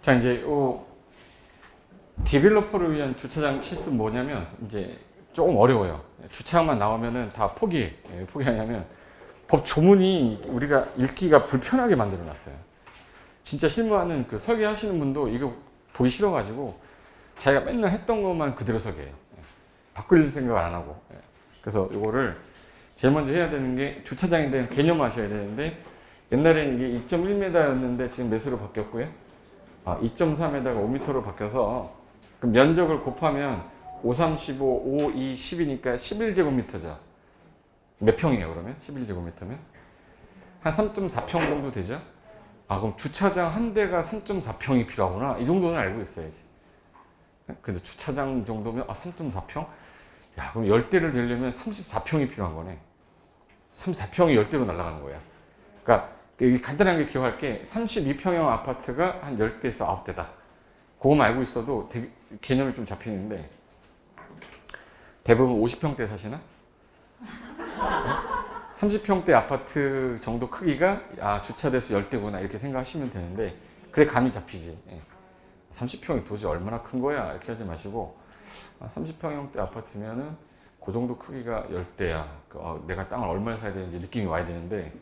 자, 이제 디벨로퍼를 위한 주차장 실습 뭐냐면 이제 조금 어려워요. 주차장만 나오면은 다 포기해. 포기하냐면 법 조문이 우리가 읽기가 불편하게 만들어 놨어요. 진짜 실무하는 그 설계하시는 분도 이거 보기 싫어가지고 자기가 맨날 했던 것만 그대로 설계해요. 바꿀 생각을 안 하고. 그래서 이거를 제일 먼저 해야 되는 게 주차장에 대한 개념을 아셔야 되는데, 옛날에는 이게 2.1m였는데 지금 몇으로 바뀌었고요? 2.4m가 5m로 바뀌어서 그럼 면적을 곱하면 5, 3, 15, 5, 2, 10이니까 11제곱미터죠. 몇 평이에요 그러면? 11제곱미터면? 한 3.4평 정도 되죠? 그럼 주차장 한 대가 3.4평이 필요하구나. 이 정도는 알고 있어야지. 근데 주차장 정도면 3.4평? 야, 그럼 10대를 되려면 34평이 필요한 거네. 34평이 10대로 날아가는 거야. 그러니까 간단하게 기억할게. 32평형 아파트가 한 10대에서 9대다. 그거만 알고 있어도 되게 개념이 좀 잡히는데, 대부분 50평대 사시나? 30평대 아파트 정도 크기가 주차대수 10대구나 이렇게 생각하시면 되는데, 그래 감이 잡히지. 30평이 도대체 얼마나 큰 거야 이렇게 하지 마시고, 30평형대 아파트면은 그 정도 크기가 10대야. 내가 땅을 얼마나 사야 되는지 느낌이 와야 되는데,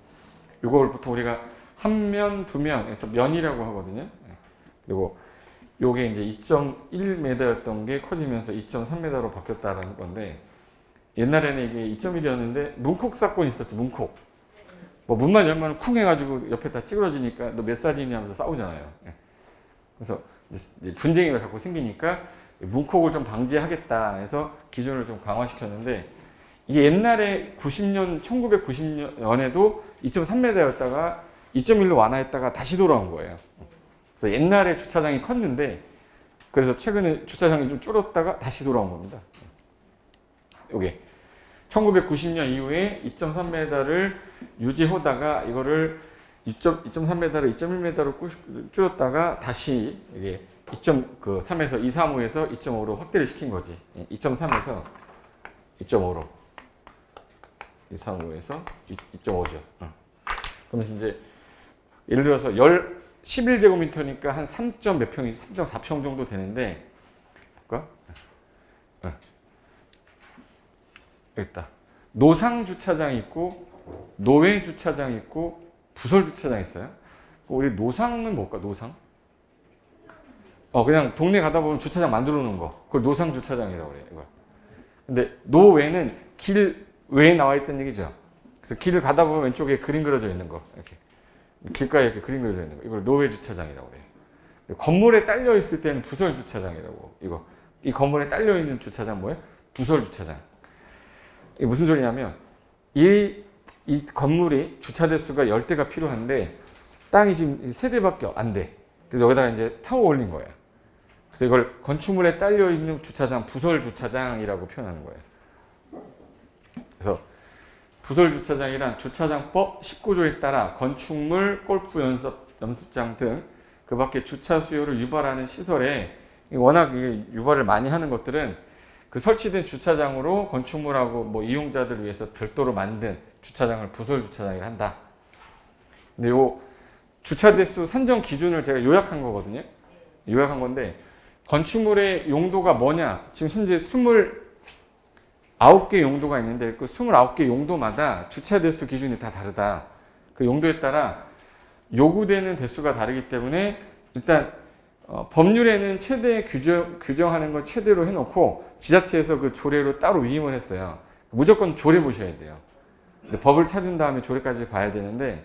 이걸 보통 우리가 한 면, 두 면에서 면이라고 하거든요. 그리고 요게 이제 2.1m였던 게 커지면서 2.3m로 바뀌었다는 건데, 옛날에는 이게 2.1이었는데 문콕 사건이 있었죠. 문콕. 뭐 문만 열면 쿵 해가지고 옆에 다 찌그러지니까 너 몇 살이냐 하면서 싸우잖아요. 그래서 이제 분쟁이 자꾸 생기니까 문콕을 좀 방지하겠다 해서 기준을 좀 강화시켰는데, 이게 옛날에 1990년에도 2.3m였다가 2.1로 완화했다가 다시 돌아온 거예요. 그래서 옛날에 주차장이 컸는데, 그래서 최근에 주차장이 좀 줄었다가 다시 돌아온 겁니다. 요게 1990년 이후에 2.3m를 유지하다가 이거를 2.3m를 2.1m로 줄였다가 다시 이게 2.3에서 235에서 2.5로 확대를 시킨 거지. 2.3에서 2.5로 235에서 2.5죠. 그러면 이제 예를 들어서 11제곱미터니까 한 3. 몇 평이 3.4평 정도 되는데, 볼까? 여기 있다. 노상 주차장이 있고 노외 주차장이 있고 부설 주차장이 있어요. 우리 노상은 뭘까? 노상? 그냥 동네 가다 보면 주차장 만들어 놓은 거, 그걸 노상 주차장이라고 그래요. 이걸. 근데 노외는 길 외에 나와 있다는 얘기죠. 그래서 길을 가다 보면 왼쪽에 그림 그려져 있는 거, 이렇게 길가에 이렇게 그림 그려져 있는 거, 이걸 노외 주차장이라고 그래요. 건물에 딸려 있을 때는 부설 주차장이라고. 이 건물에 딸려 있는 주차장 뭐예요? 부설 주차장. 이게 무슨 소리냐면, 이 건물이 주차 대수가 10대가 필요한데 땅이 지금 3대밖에 안 돼. 그래서 여기다가 이제 타워 올린 거예요. 그래서 이걸 건축물에 딸려 있는 주차장, 부설 주차장이라고 표현하는 거예요. 그래서 부설 주차장이란 주차장법 19조에 따라 건축물, 골프 연습장 등 그 밖에 주차 수요를 유발하는 시설에, 워낙 유발을 많이 하는 것들은 그 설치된 주차장으로 건축물하고 뭐 이용자들을 위해서 별도로 만든 주차장을 부설 주차장이라 한다. 근데 요 주차 대수 산정 기준을 제가 요약한 거거든요. 요약한 건데, 건축물의 용도가 뭐냐? 지금 현재 29개 용도가 있는데 그 29개 용도마다 주차 대수 기준이 다 다르다. 그 용도에 따라 요구되는 대수가 다르기 때문에, 일단 법률에는 최대 규정하는 건 최대로 해놓고 지자체에서 그 조례로 따로 위임을 했어요. 무조건 조례 보셔야 돼요. 근데 법을 찾은 다음에 조례까지 봐야 되는데,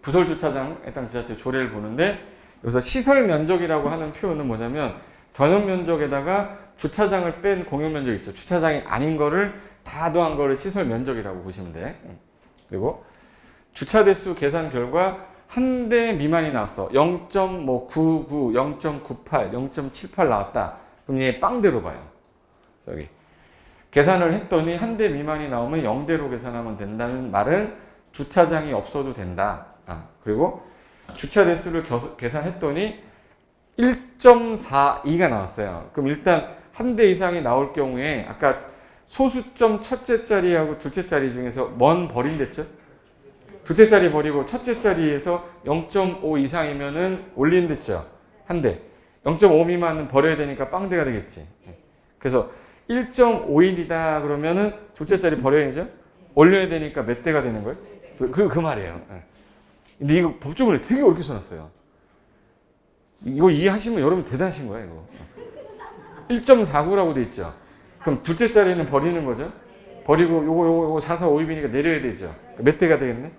부설 주차장 해당 지자체 조례를 보는데, 여기서 시설 면적이라고 하는 표현은 뭐냐면, 전용 면적에다가 주차장을 뺀 공용 면적 있죠. 주차장이 아닌 거를 다 더한 거를 시설 면적이라고 보시면 돼. 그리고 주차 대수 계산 결과 한 대 미만이 나왔어. 0.99, 0.98, 0.78 나왔다. 그럼 얘 빵대로 봐요. 여기 계산을 했더니 한 대 미만이 나오면 0대로 계산하면 된다는 말은 주차장이 없어도 된다. 그리고 주차 대수를 계산했더니 1.42가 나왔어요. 그럼 일단 한 대 이상이 나올 경우에 아까 소수점 첫째 자리하고 둘째 자리 중에서 뭔 버린댔죠? 둘째 자리 버리고 첫째 자리에서 0.5 이상이면은 올린 됐죠. 한 대. 0.5 미만은 버려야 되니까 빵대가 되겠지. 그래서 1.5일이다 그러면은 둘째 자리 버려야죠. 올려야 되니까 몇 대가 되는 거예요? 그 말이에요. 근데 이거 법조문에 되게 어렵게 써놨어요. 이거 이해하시면 여러분 대단하신 거예요, 이거. 1.49라고 돼 있죠. 그럼 둘째 자리는 버리는 거죠. 버리고 요거 4, 4, 5입이니까 내려야 되죠. 몇 대가 되겠네?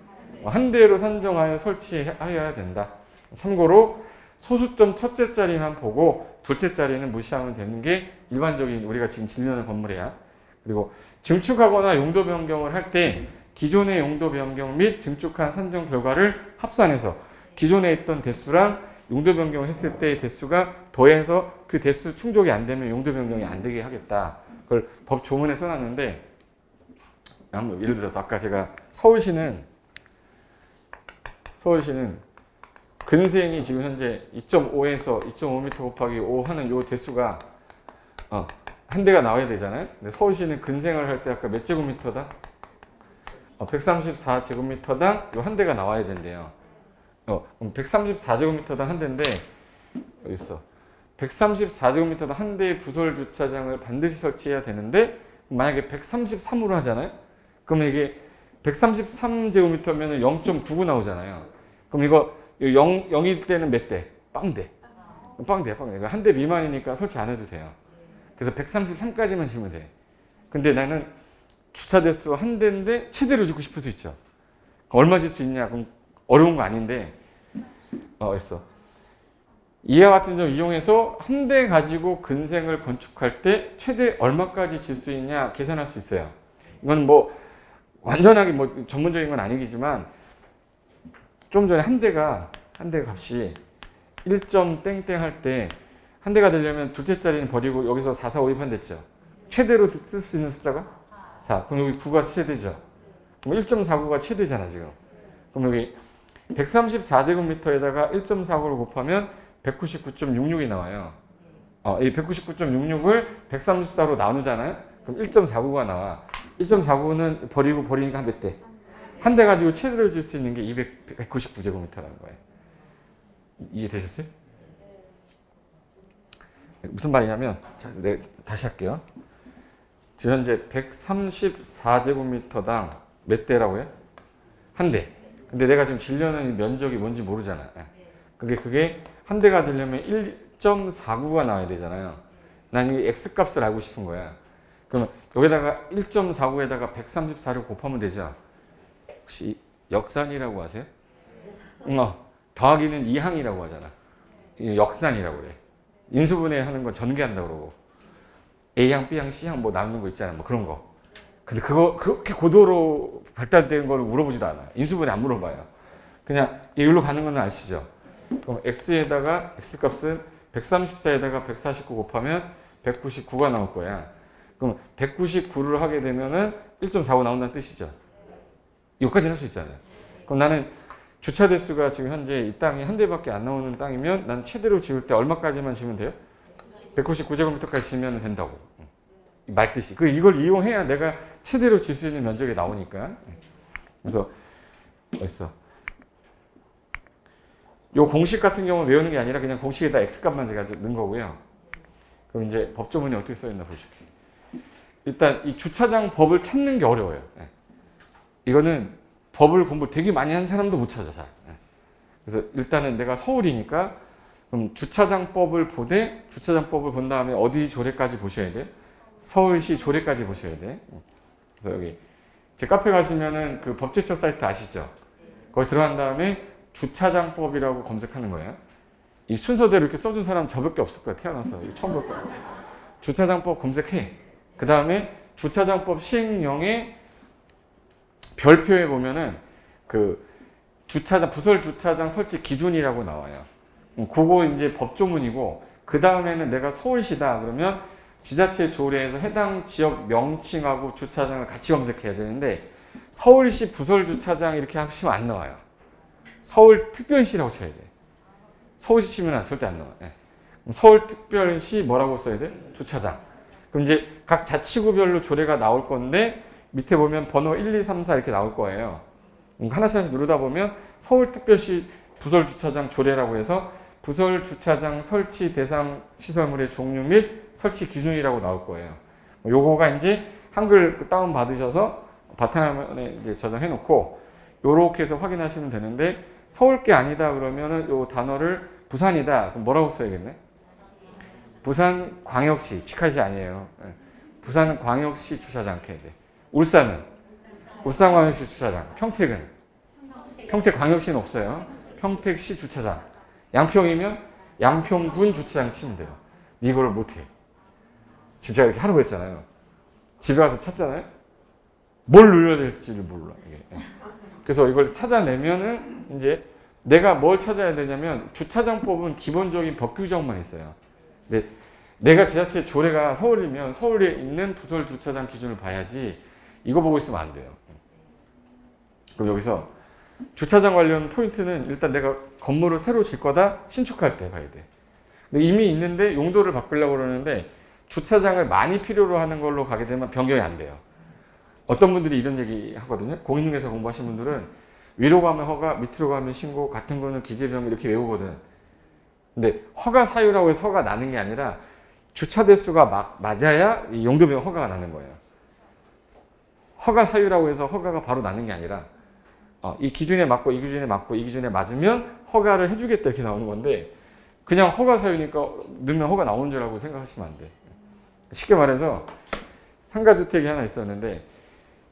한 대로 산정하여 설치하여야 된다. 참고로 소수점 첫째 자리만 보고 둘째 자리는 무시하면 되는 게 일반적인 우리가 지금 진료하는 건물이야. 그리고 증축하거나 용도 변경을 할 때 기존의 용도 변경 및 증축한 산정 결과를 합산해서 기존에 있던 대수랑 용도 변경을 했을 때의 대수가 더해서 그 대수 충족이 안 되면 용도 변경이 안 되게 하겠다. 그걸 법 조문에 써놨는데, 예를 들어서 아까 제가 서울시는 근생이 지금 현재 2.5에서 2.5m 곱하기 5 하는 요 대수가 한 대가 나와야 되잖아요. 근데 서울시는 근생을 할 때 아까 몇 제곱미터다? 134제곱미터당 요 한 대가 나와야 된대요. 그럼 134제곱미터당 한 대인데, 여기 있어. 134제곱미터당 한 대의 부설 주차장을 반드시 설치해야 되는데, 만약에 133으로 하잖아요? 그러면 이게 133제곱미터면 0.99 나오잖아요. 그럼 이거 0일 때는 몇 대? 빵대. 빵대야. 한 대 미만이니까 설치 안 해도 돼요. 그래서 133까지만 지으면 돼. 근데 나는 주차 대수 한 대인데 최대로 짓고 싶을 수 있죠. 얼마 질 수 있냐? 그럼 어려운 거 아닌데, 있어. 이와 같은 점 이용해서 한 대 가지고 근생을 건축할 때 최대 얼마까지 질 수 있냐 계산할 수 있어요. 이건 뭐 완전하게 뭐 전문적인 건 아니겠지만, 좀 전에 한 대가 값이 1. 땡땡 할 때 한 대가 되려면 둘째 자리는 버리고 여기서 4, 4, 5, 2판 됐죠. 최대로 쓸 수 있는 숫자가 4. 그럼 여기 9가 최대죠. 그럼 1.49가 최대잖아, 지금. 그럼 여기 134제곱미터에다가 1.49를 곱하면 199.66이 나와요. 이 199.66을 134로 나누잖아요. 그럼 1.49가 나와. 1.49는 버리니까 한 몇 대? 한 대 가지고 최대로 줄 수 있는 게 199제곱미터라는 거예요. 이해되셨어요? 무슨 말이냐면, 자, 다시 할게요. 지금 현재 134제곱미터당 몇 대라고요? 한 대. 근데 내가 지금 질려는 면적이 뭔지 모르잖아. 그게 한 대가 되려면 1.49가 나와야 되잖아요. 난 이 X값을 알고 싶은 거야. 그러면 여기다가 1.49에다가 134를 곱하면 되죠. 혹시 역산이라고 아세요? 더하기는 이항이라고 하잖아. 역산이라고 그래. 인수분해 하는 건 전개한다고 그러고. A항, B항, C항 뭐 나누는 거 있잖아. 뭐 그런 거. 근데 그거 그렇게 고도로 발달된 걸 물어보지도 않아요. 인수분해 안 물어봐요. 그냥 이걸로 가는 건 아시죠? 그럼 X에다가 X값은 134에다가 149 곱하면 199가 나올 거야. 그럼 199를 하게 되면은 1.45 나온다는 뜻이죠. 여기까지는 할 수 있잖아요. 그럼 나는 주차 대수가 지금 현재 이 땅이 한 대밖에 안 나오는 땅이면 난 최대로 지을 때 얼마까지만 지으면 돼요? 199제곱미터까지 지으면 된다고. 말뜻이. 이걸 이용해야 내가 최대로 질 수 있는 면적이 나오니까. 그래서 어딨어? 요 공식 같은 경우는 외우는 게 아니라 그냥 공식에다 X값만 제가 넣은 거고요. 그럼 이제 법조문이 어떻게 써있나 보실게요. 일단 이 주차장 법을 찾는 게 어려워요. 이거는 법을 공부 되게 많이 한 사람도 못 찾아, 잘. 그래서 일단은 내가 서울이니까 그럼 주차장법을 보되 주차장법을 본 다음에 어디 조례까지 보셔야 돼? 서울시 조례까지 보셔야 돼. 그래서 여기 제 카페 가시면은 그 법제처 사이트 아시죠? 거기 들어간 다음에 주차장법이라고 검색하는 거예요. 이 순서대로 이렇게 써준 사람 저밖에 없을 거야. 태어나서 처음 볼 거야. 주차장법 검색해. 그 다음에 주차장법 시행령에 별표에 보면은 그 주차장 부설 주차장 설치 기준이라고 나와요. 그거 이제 법조문이고, 그 다음에는 내가 서울시다 그러면 지자체 조례에서 해당 지역 명칭하고 주차장을 같이 검색해야 되는데, 서울시 부설 주차장 이렇게 하시면 안 나와요. 서울특별시라고 쳐야 돼. 서울시 치면 절대 안 나와. 네. 서울특별시 뭐라고 써야 돼? 주차장. 그럼 이제 각 자치구별로 조례가 나올 건데 밑에 보면 번호 1, 2, 3, 4 이렇게 나올 거예요. 하나씩 누르다 보면 서울특별시 부설주차장 조례라고 해서 부설주차장 설치 대상 시설물의 종류 및 설치 기준이라고 나올 거예요. 요거가 이제 한글 다운 받으셔서 바탕화면에 이제 저장해 놓고 요렇게 해서 확인하시면 되는데, 서울 게 아니다 그러면은 요 단어를 부산이다 그럼 뭐라고 써야겠네? 부산광역시, 치카시 아니에요. 부산광역시 주차장 이렇게 해야 돼. 울산은 울산광역시 주차장. 평택은 평택광역시는 없어요. 평택시 주차장. 양평이면 양평군 주차장 치면 돼요. 이거를 못해. 지금 제가 이렇게 하라고 했잖아요. 집에 가서 찾잖아요. 뭘 눌러야 될지를 몰라. 이게. 그래서 이걸 찾아내면은 이제 내가 뭘 찾아야 되냐면, 주차장법은 기본적인 법 규정만 있어요. 근데 내가 지자체 조례가 서울이면 서울에 있는 부설 주차장 기준을 봐야지, 이거 보고 있으면 안 돼요. 그럼 여기서 주차장 관련 포인트는 일단 내가 건물을 새로 질 거다 신축할 때 봐야 돼. 근데 이미 있는데 용도를 바꾸려고 그러는데 주차장을 많이 필요로 하는 걸로 가게 되면 변경이 안 돼요. 어떤 분들이 이런 얘기 하거든요. 공인중개사 공부하신 분들은 위로 가면 허가, 밑으로 가면 신고, 같은 거는 기재변경 이렇게 외우거든. 근데 허가 사유라고 해서 허가 나는 게 아니라 주차 대수가 맞아야 이 용도변경 허가가 나는 거예요. 허가 사유라고 해서 허가가 바로 나는 게 아니라 이 기준에 맞고 이 기준에 맞고 이 기준에 맞으면 허가를 해주겠다 이렇게 나오는 건데, 그냥 허가 사유니까 넣으면 허가 나오는 줄 알고 생각하시면 안 돼. 쉽게 말해서 상가주택이 하나 있었는데,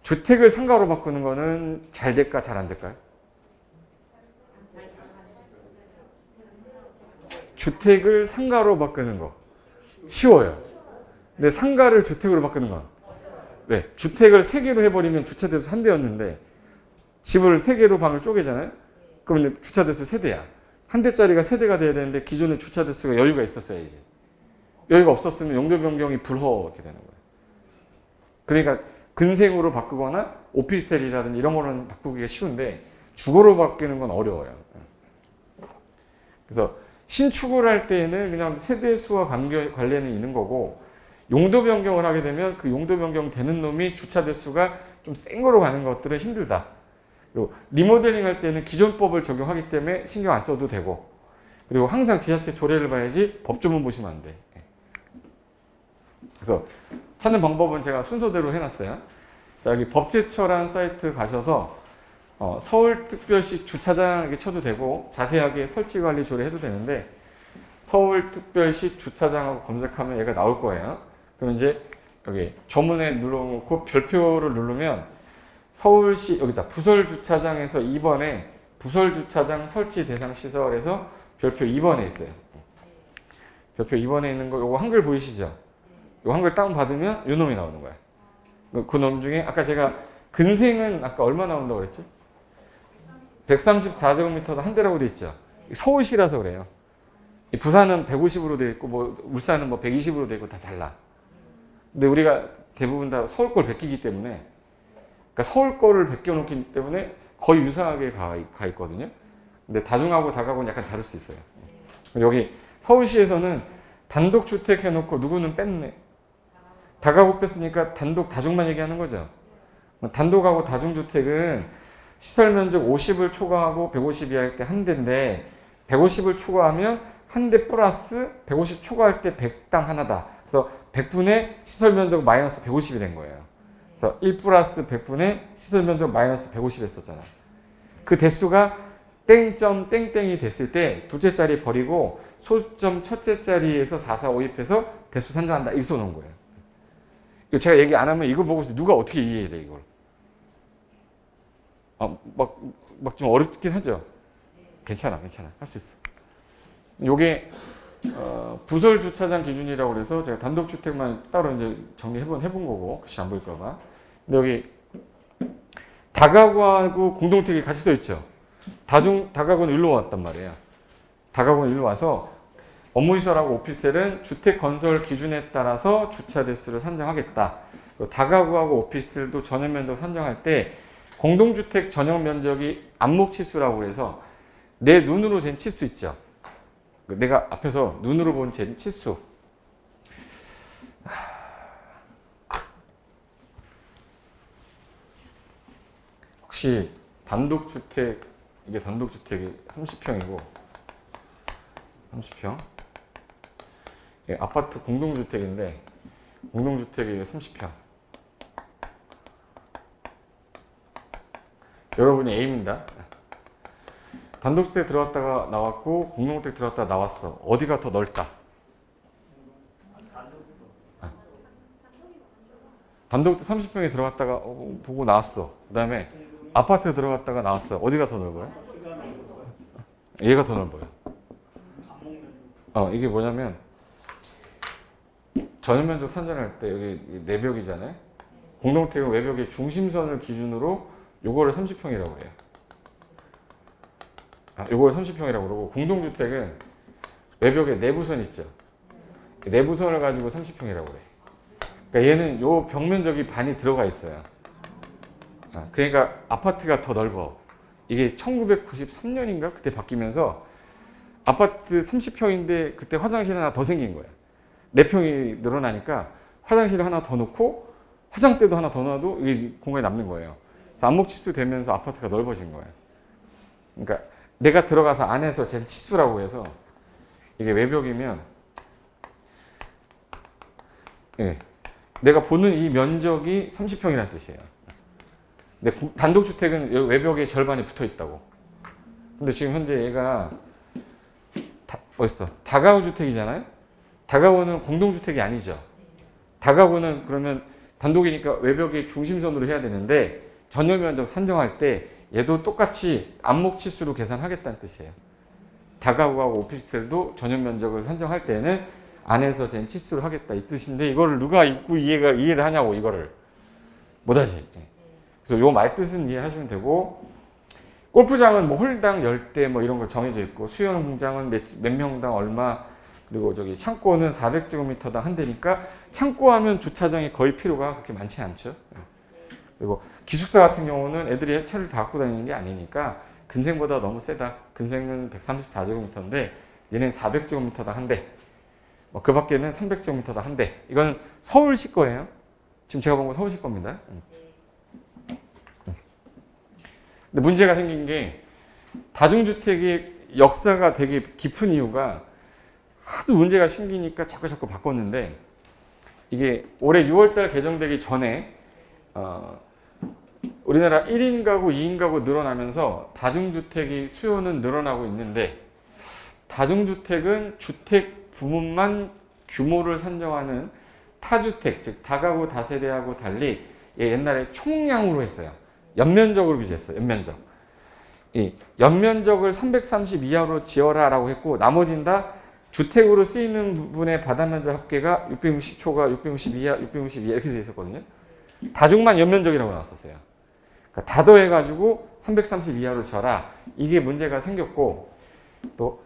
주택을 상가로 바꾸는 거는 잘 될까 잘 안 될까요? 주택을 상가로 바꾸는 거 쉬워요. 근데 상가를 주택으로 바꾸는 건 왜? 주택을 3개로 해버리면 주차 대수 1대였는데 집을 3개로 방을 쪼개잖아요. 그러면 주차 대수 3대야. 1대짜리가 3대가 돼야 되는데 기존에 주차 대수가 여유가 있었어야지. 여유가 없었으면 용도 변경이 불허하게 되는 거예요. 그러니까 근생으로 바꾸거나 오피스텔이라든지 이런 거는 바꾸기가 쉬운데 주거로 바뀌는 건 어려워요. 그래서 신축을 할 때는 그냥 세대수와 관련이 있는 거고, 용도 변경을 하게 되면 그 용도 변경 되는 놈이 주차 대수가 좀 센 거로 가는 것들은 힘들다. 그리고 리모델링 할 때는 기존법을 적용하기 때문에 신경 안 써도 되고, 그리고 항상 지자체 조례를 봐야지 법조문 보시면 안 돼. 그래서 찾는 방법은 제가 순서대로 해놨어요. 자, 여기 법제처라는 사이트 가셔서 서울특별시 주차장 이렇게 쳐도 되고, 자세하게 설치관리 조례 해도 되는데, 서울특별시 주차장하고 검색하면 얘가 나올 거예요. 그럼 이제 여기 조문에 눌러놓고 별표를 누르면 서울시 여기다 부설주차장에서 2번에 부설주차장 설치 대상 시설에서 별표 2번에 있어요. 별표 2번에 있는 거 요거 한글 보이시죠? 요 한글 다운 받으면 요 놈이 나오는 거야. 그 놈 중에 아까 제가 근생은 아까 얼마 나온다고 그랬죠? 134제곱미터도 한 대라고 돼 있죠. 서울시라서 그래요. 부산은 150으로 돼 있고 뭐 울산은 뭐 120으로 돼 있고 다 달라. 근데 우리가 대부분 다 서울 걸 베끼기 때문에, 그러니까 서울 거를 베껴 놓기 때문에 거의 유사하게 가 있거든요. 근데 다중하고 다가구는 약간 다를 수 있어요. 여기 서울시에서는 단독주택 해놓고 누구는 뺐네. 다가구 뺐으니까 단독 다중만 얘기하는 거죠. 단독하고 다중주택은 시설 면적 50을 초과하고 150 이하일 때 한 대인데, 150을 초과하면 한 대 플러스 150 초과할 때 100당 하나다. 그래서 100분의 시설 면적 마이너스 150이 된 거예요. 그래서 1 플러스 100분의 시설 면적 마이너스 150이 했었잖아. 그 대수가 땡점 땡땡이 됐을 때 둘째 자리 버리고 소점 첫째 자리에서 4, 4, 5입해서 대수 산정한다. 이렇게 써놓은 거예요. 이거 제가 얘기 안 하면 이거 보고 누가 어떻게 이해해야 돼, 이걸. 막 좀 어렵긴 하죠. 괜찮아. 할 수 있어. 요게, 부설 주차장 기준이라고 그래서 제가 단독주택만 따로 이제 정리해본 거고, 글씨 안 보일까봐. 근데 여기, 다가구하고 공동택이 같이 써있죠. 다가구는 일로 왔단 말이에요. 다가구는 일로 와서 업무시설하고 오피스텔은 주택 건설 기준에 따라서 주차 대수를 산정하겠다. 다가구하고 오피스텔도 전용 면적 산정할 때 공동주택 전용 면적이 안목치수라고 해서 내 눈으로 잰 치수 있죠. 내가 앞에서 눈으로 본 잰 치수. 혹시 단독주택, 이게 단독주택이 30평이고 30평. 예, 아파트 공동주택인데 공동주택이 30평. 여러분이 A입니다. 단독주택 들어갔다가 나왔고 공동주택 들어갔다가 나왔어. 어디가 더 넓다? 단독주택 30평에 들어갔다가 보고 나왔어. 그 다음에 아파트 들어갔다가 나왔어. 어디가 더 넓어요? 얘가 더 넓어요. 이게 뭐냐면 전용면적 산정할 때 여기 내벽이잖아요. 공동주택은 외벽의 중심선을 기준으로 요거를 30평이라고 해요. 요걸 30평이라고 그러고 공동주택은 외벽의 내부선 있죠. 내부선을 가지고 30평이라고 그래. 그러니까 얘는 요 벽면적이 반이 들어가 있어요. 그러니까 아파트가 더 넓어. 이게 1993년인가 그때 바뀌면서 아파트 30평인데 그때 화장실 하나 더 생긴 거야. 4평이 늘어나니까 화장실 하나 더 넣고 화장대도 하나 더 놔도 이게 공간이 남는 거예요. 그래서 안목치수 되면서 아파트가 넓어진 거예요. 그러니까 내가 들어가서 안에서 제 치수라고 해서 이게 외벽이면 예, 내가 보는 이 면적이 30평이라는 뜻이에요. 근데 단독주택은 외벽의 절반이 붙어 있다고. 근데 지금 현재 얘가 다가구 주택이잖아요. 다가구는 공동주택이 아니죠. 다가구는 그러면 단독이니까 외벽의 중심선으로 해야 되는데 전용면적 산정할 때 얘도 똑같이 안목치수로 계산하겠다는 뜻이에요. 다가구하고 오피스텔도 전용면적을 산정할 때는 안에서 잰 치수를 하겠다 이 뜻인데 이거를 누가 읽고 이해를 하냐고 이거를 못하지. 그래서 요 말뜻은 이해하시면 되고 골프장은 뭐 홀당 10대 뭐 이런 거 정해져 있고 수영장은 몇 명당 얼마 그리고 저기 창고는 400제곱미터당 한 대니까 창고 하면 주차장이 거의 필요가 그렇게 많지 않죠. 그리고 기숙사 같은 경우는 애들이 차를 다 갖고 다니는 게 아니니까 근생보다 너무 세다. 근생은 134제곱미터인데 얘는 400제곱미터당 한 대. 그 밖에는 300제곱미터당 한 대. 이건 서울시 거예요. 지금 제가 본 건 서울시 겁니다. 근데 문제가 생긴 게 다중주택의 역사가 되게 깊은 이유가 하도 문제가 생기니까 자꾸 바꿨는데 이게 올해 6월달 개정되기 전에 우리나라 1인 가구, 2인 가구 늘어나면서 다중주택이 수요는 늘어나고 있는데 다중주택은 주택 부문만 규모를 산정하는 타주택, 즉 다가구, 다세대하고 달리 옛날에 총량으로 했어요. 연면적으로 규제했어요. 연면적. 이 연면적을 330 이하로 지어라 라고 했고 나머지는 다 주택으로 쓰이는 부분의 바닥면적 합계가 660초가 660 이하, 660 이하 이렇게 되어 있었거든요. 다중만 연면적이라고 나왔었어요. 그러니까 다 더해가지고 330 이하로 지어라. 이게 문제가 생겼고 또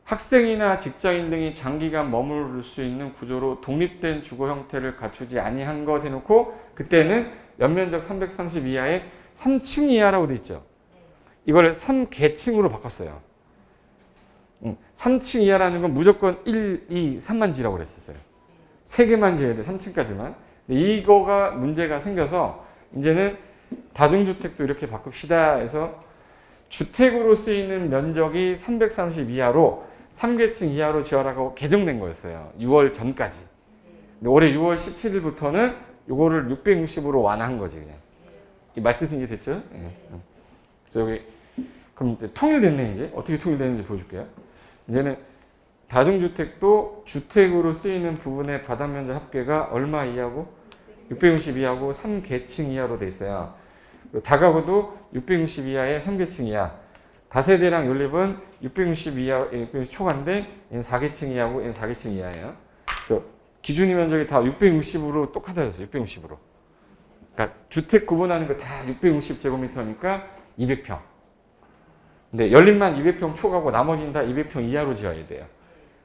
학생이나 직장인 등이 장기간 머무를 수 있는 구조로 독립된 주거 형태를 갖추지 아니한 것 해놓고 그때는 연면적 330 이하에 3층 이하라고 돼 있죠. 이걸 3계층으로 바꿨어요. 3층 이하라는 건 무조건 1, 2, 3만 지라고 그랬었어요. 3개만 지어야 돼, 3층까지만. 근데 이거가 문제가 생겨서 이제는 다중주택도 이렇게 바꿉시다 해서 주택으로 쓰이는 면적이 330 이하로 3계층 이하로 지어라고 개정된 거였어요. 6월 전까지. 근데 올해 6월 17일부터는 이거를 660으로 완화한 거지 그냥. 이 말뜻은 이제 됐죠? 예. 그래서 여기 그럼 이제 통일됐네 이제. 어떻게 통일되는지 보여줄게요. 이제는 다중주택도 주택으로 쓰이는 부분의 바닥면적 합계가 얼마 이하고 660 이하고 3계층 이하로 돼 있어요. 다가구도 660 이하에 3계층 이하. 다세대랑 연립은 660 이하, 660 초과인데 얘는 4계층 이하고 얘는 4계층 이하예요. 또 기준이 면적이 다 660으로 똑같아졌어요. 660으로. 그러니까 주택 구분하는 거 다 660제곱미터니까 200평. 근데 연립만 200평 초과고 나머지는 다 200평 이하로 지어야 돼요.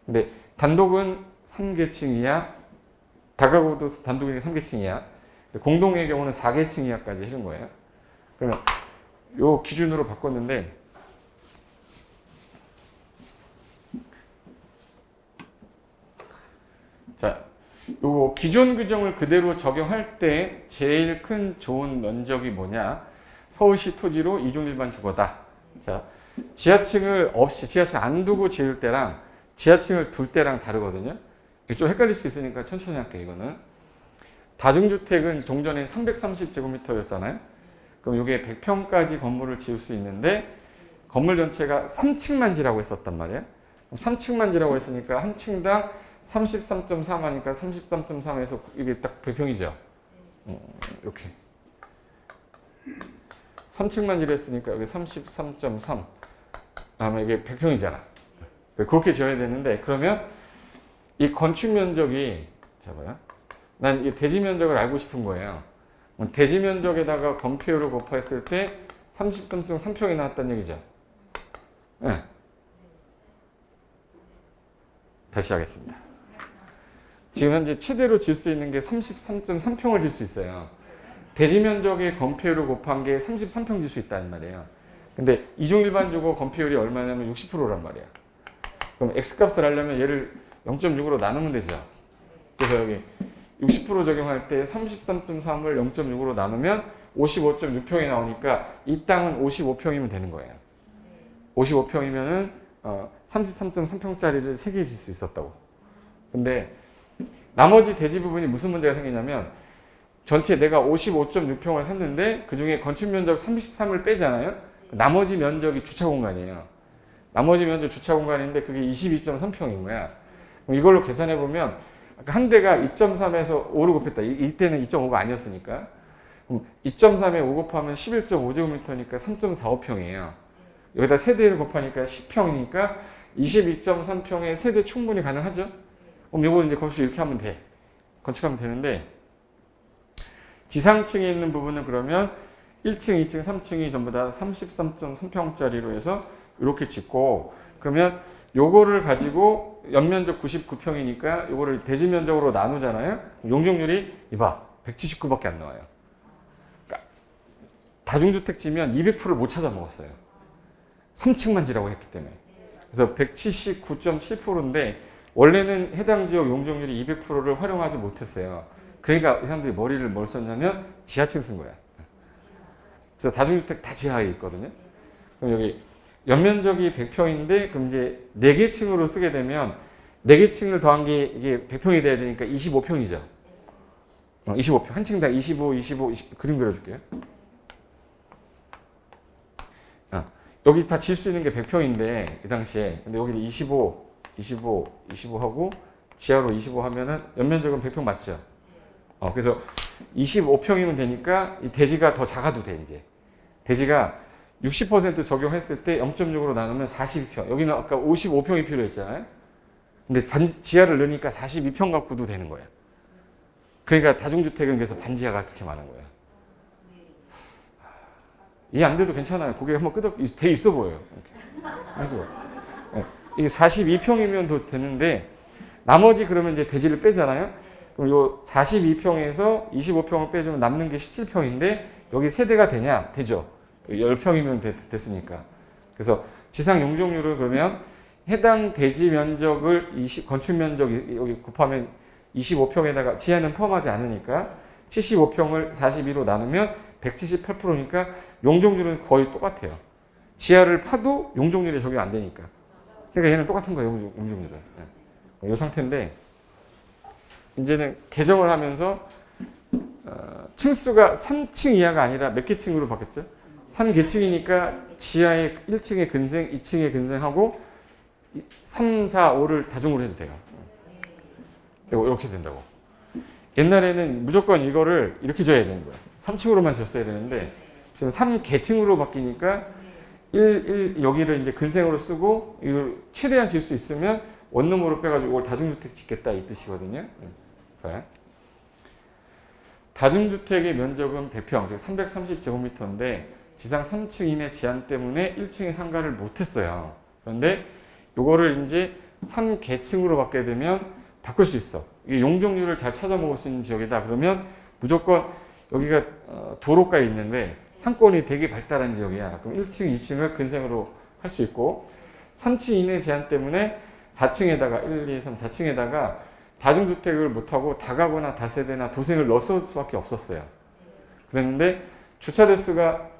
근데 단독은 3계층 이하, 다가구도 단독이니까 3계층 이하, 공동의 경우는 4계층 이하까지 해준 거예요. 그러면 요 기준으로 바꿨는데 자 요거 기존 규정을 그대로 적용할 때 제일 큰 좋은 면적이 뭐냐? 서울시 토지로 이종 일반 주거다. 자, 지하층을 없이 지하층 안 두고 지을 때랑 지하층을 둘 때랑 다르거든요. 이게 좀 헷갈릴 수 있으니까 천천히 할게요. 이거는 다중주택은 종전에 330제곱미터였잖아요. 그럼 이게 100평까지 건물을 지을 수 있는데 건물 전체가 3층만 지라고 했었단 말이에요. 3층만 지라고 했으니까 한 층당 33.3 하니까 33.3에서 이게 딱 100평이죠. 이렇게 3층만 지랬으니까 여기 33.3 다음에 이게 100평이잖아. 그렇게 지어야 되는데 그러면 이 건축 면적이 잡아요. 난 이 대지 면적을 알고 싶은 거예요. 대지 면적에다가 건폐율을 곱했을 때 33.3평이 나왔다는 얘기죠. 네. 다시 하겠습니다. 지금 현재 최대로 질 수 있는 게 33.3평을 질 수 있어요. 대지 면적의 건폐율을 곱한 게 33평 질 수 있다는 말이에요. 근데 이종 일반 주거 건폐율이 얼마냐면 60%란 말이야. 그럼 X값을 하려면 얘를 0.6으로 나누면 되죠. 그래서 여기 60% 적용할 때 33.3을 0.6으로 나누면 55.6평이 나오니까 이 땅은 55평이면 되는 거예요. 55평이면은 33.3평짜리를 3개 질 수 있었다고. 근데 나머지 대지 부분이 무슨 문제가 생기냐면 전체 내가 55.6평을 샀는데 그 중에 건축 면적 33을 빼잖아요. 나머지 면적이 주차 공간이에요. 나머지 면적 주차 공간인데 그게 22.3평인 거야. 그럼 이걸로 계산해 보면 한 대가 2.3에서 5를 곱했다. 이때는 2.5가 아니었으니까. 그럼 2.3에 5 곱하면 11.5제곱미터니까 3.45평이에요. 여기다 세대를 곱하니까 10평이니까 22.3평에 세대 충분히 가능하죠? 그럼 이거 이제 건축 이렇게 하면 돼. 건축하면 되는데 지상층에 있는 부분은 그러면 1층, 2층, 3층이 전부 다 33.3평짜리로 해서 이렇게 짓고 그러면 요거를 가지고 연면적 99평이니까 요거를 대지 면적으로 나누잖아요. 용적률이 이봐 179밖에 안 나와요. 그러니까 다중주택지면 200%를 못 찾아 먹었어요. 3층만 지라고 했기 때문에. 그래서 179.7%인데 원래는 해당 지역 용적률이 200%를 활용하지 못했어요. 그러니까 이 사람들이 머리를 뭘 썼냐면 지하층 쓴 거야. 그래서 다중주택 다 지하에 있거든요. 그럼 여기 연면적이 100평인데 그럼 이제 4개 층으로 쓰게 되면 4개 층을 더한 게 이게 100평이 돼야 되니까 25평이죠. 25평. 한 층당 25, 25, 20 그림 그려줄게요. 여기 다 질 수 있는 게 100평인데 이 당시에 근데 여기 25, 25, 25 하고 지하로 25 하면은 연면적은 100평 맞죠? 그래서 25평이면 되니까 이 대지가 더 작아도 돼 이제. 대지가 60% 적용했을 때 0.6으로 나누면 42평. 여기는 아까 55평이 필요했잖아요. 근데 지하를 넣으니까 42평 갖고도 되는 거야. 그러니까 다중주택은 그래서 반지하가 그렇게 많은 거야. 이해 안 돼도 괜찮아요. 고개 한번 돼 있어 보여요. 이렇게. 이게 42평이면 더 되는데 나머지 그러면 이제 대지를 빼잖아요. 그럼 요 42평에서 25평을 빼주면 남는 게 17평인데 여기 세대가 되냐? 되죠. 10평이면 됐으니까. 그래서 지상 용적률을 그러면 해당 대지 면적을 건축 면적 여기 곱하면 25평에다가 지하는 포함하지 않으니까 75평을 42로 나누면 178%니까 용적률은 거의 똑같아요. 지하를 파도 용적률이 적용 안 되니까. 그러니까 얘는 똑같은 거예요. 용적률은. 이 상태인데 이제는 개정을 하면서 층수가 3층 이하가 아니라 몇 개 층으로 바뀌었죠? 3계층이니까 지하에 1층에 근생, 2층에 근생하고 3, 4, 5를 다중으로 해도 돼요. 이렇게 된다고. 옛날에는 무조건 이거를 이렇게 줘야 되는 거예요. 3층으로만 줬어야 되는데 지금 3계층으로 바뀌니까 여기를 이제 근생으로 쓰고 이걸 최대한 질 수 있으면 원룸으로 빼가지고 이걸 다중주택 짓겠다 이 뜻이거든요. 다중주택의 면적은 100평, 즉 330제곱미터인데 지상 3층 이내 제한 때문에 1층에 상가를 못했어요. 그런데 이거를 이제 3계층으로 받게 되면 바꿀 수 있어. 이게 용적률을 잘 찾아 먹을 수 있는 지역이다. 그러면 무조건 여기가 도로가에 있는데 상권이 되게 발달한 지역이야. 그럼 1층, 2층을 근생으로 할 수 있고 3층 이내 제한 때문에 4층에다가 1, 2, 3, 4층에다가 다중주택을 못하고 다가구나 다세대나 도생을 넣었을 수밖에 없었어요. 그랬는데 주차 대수가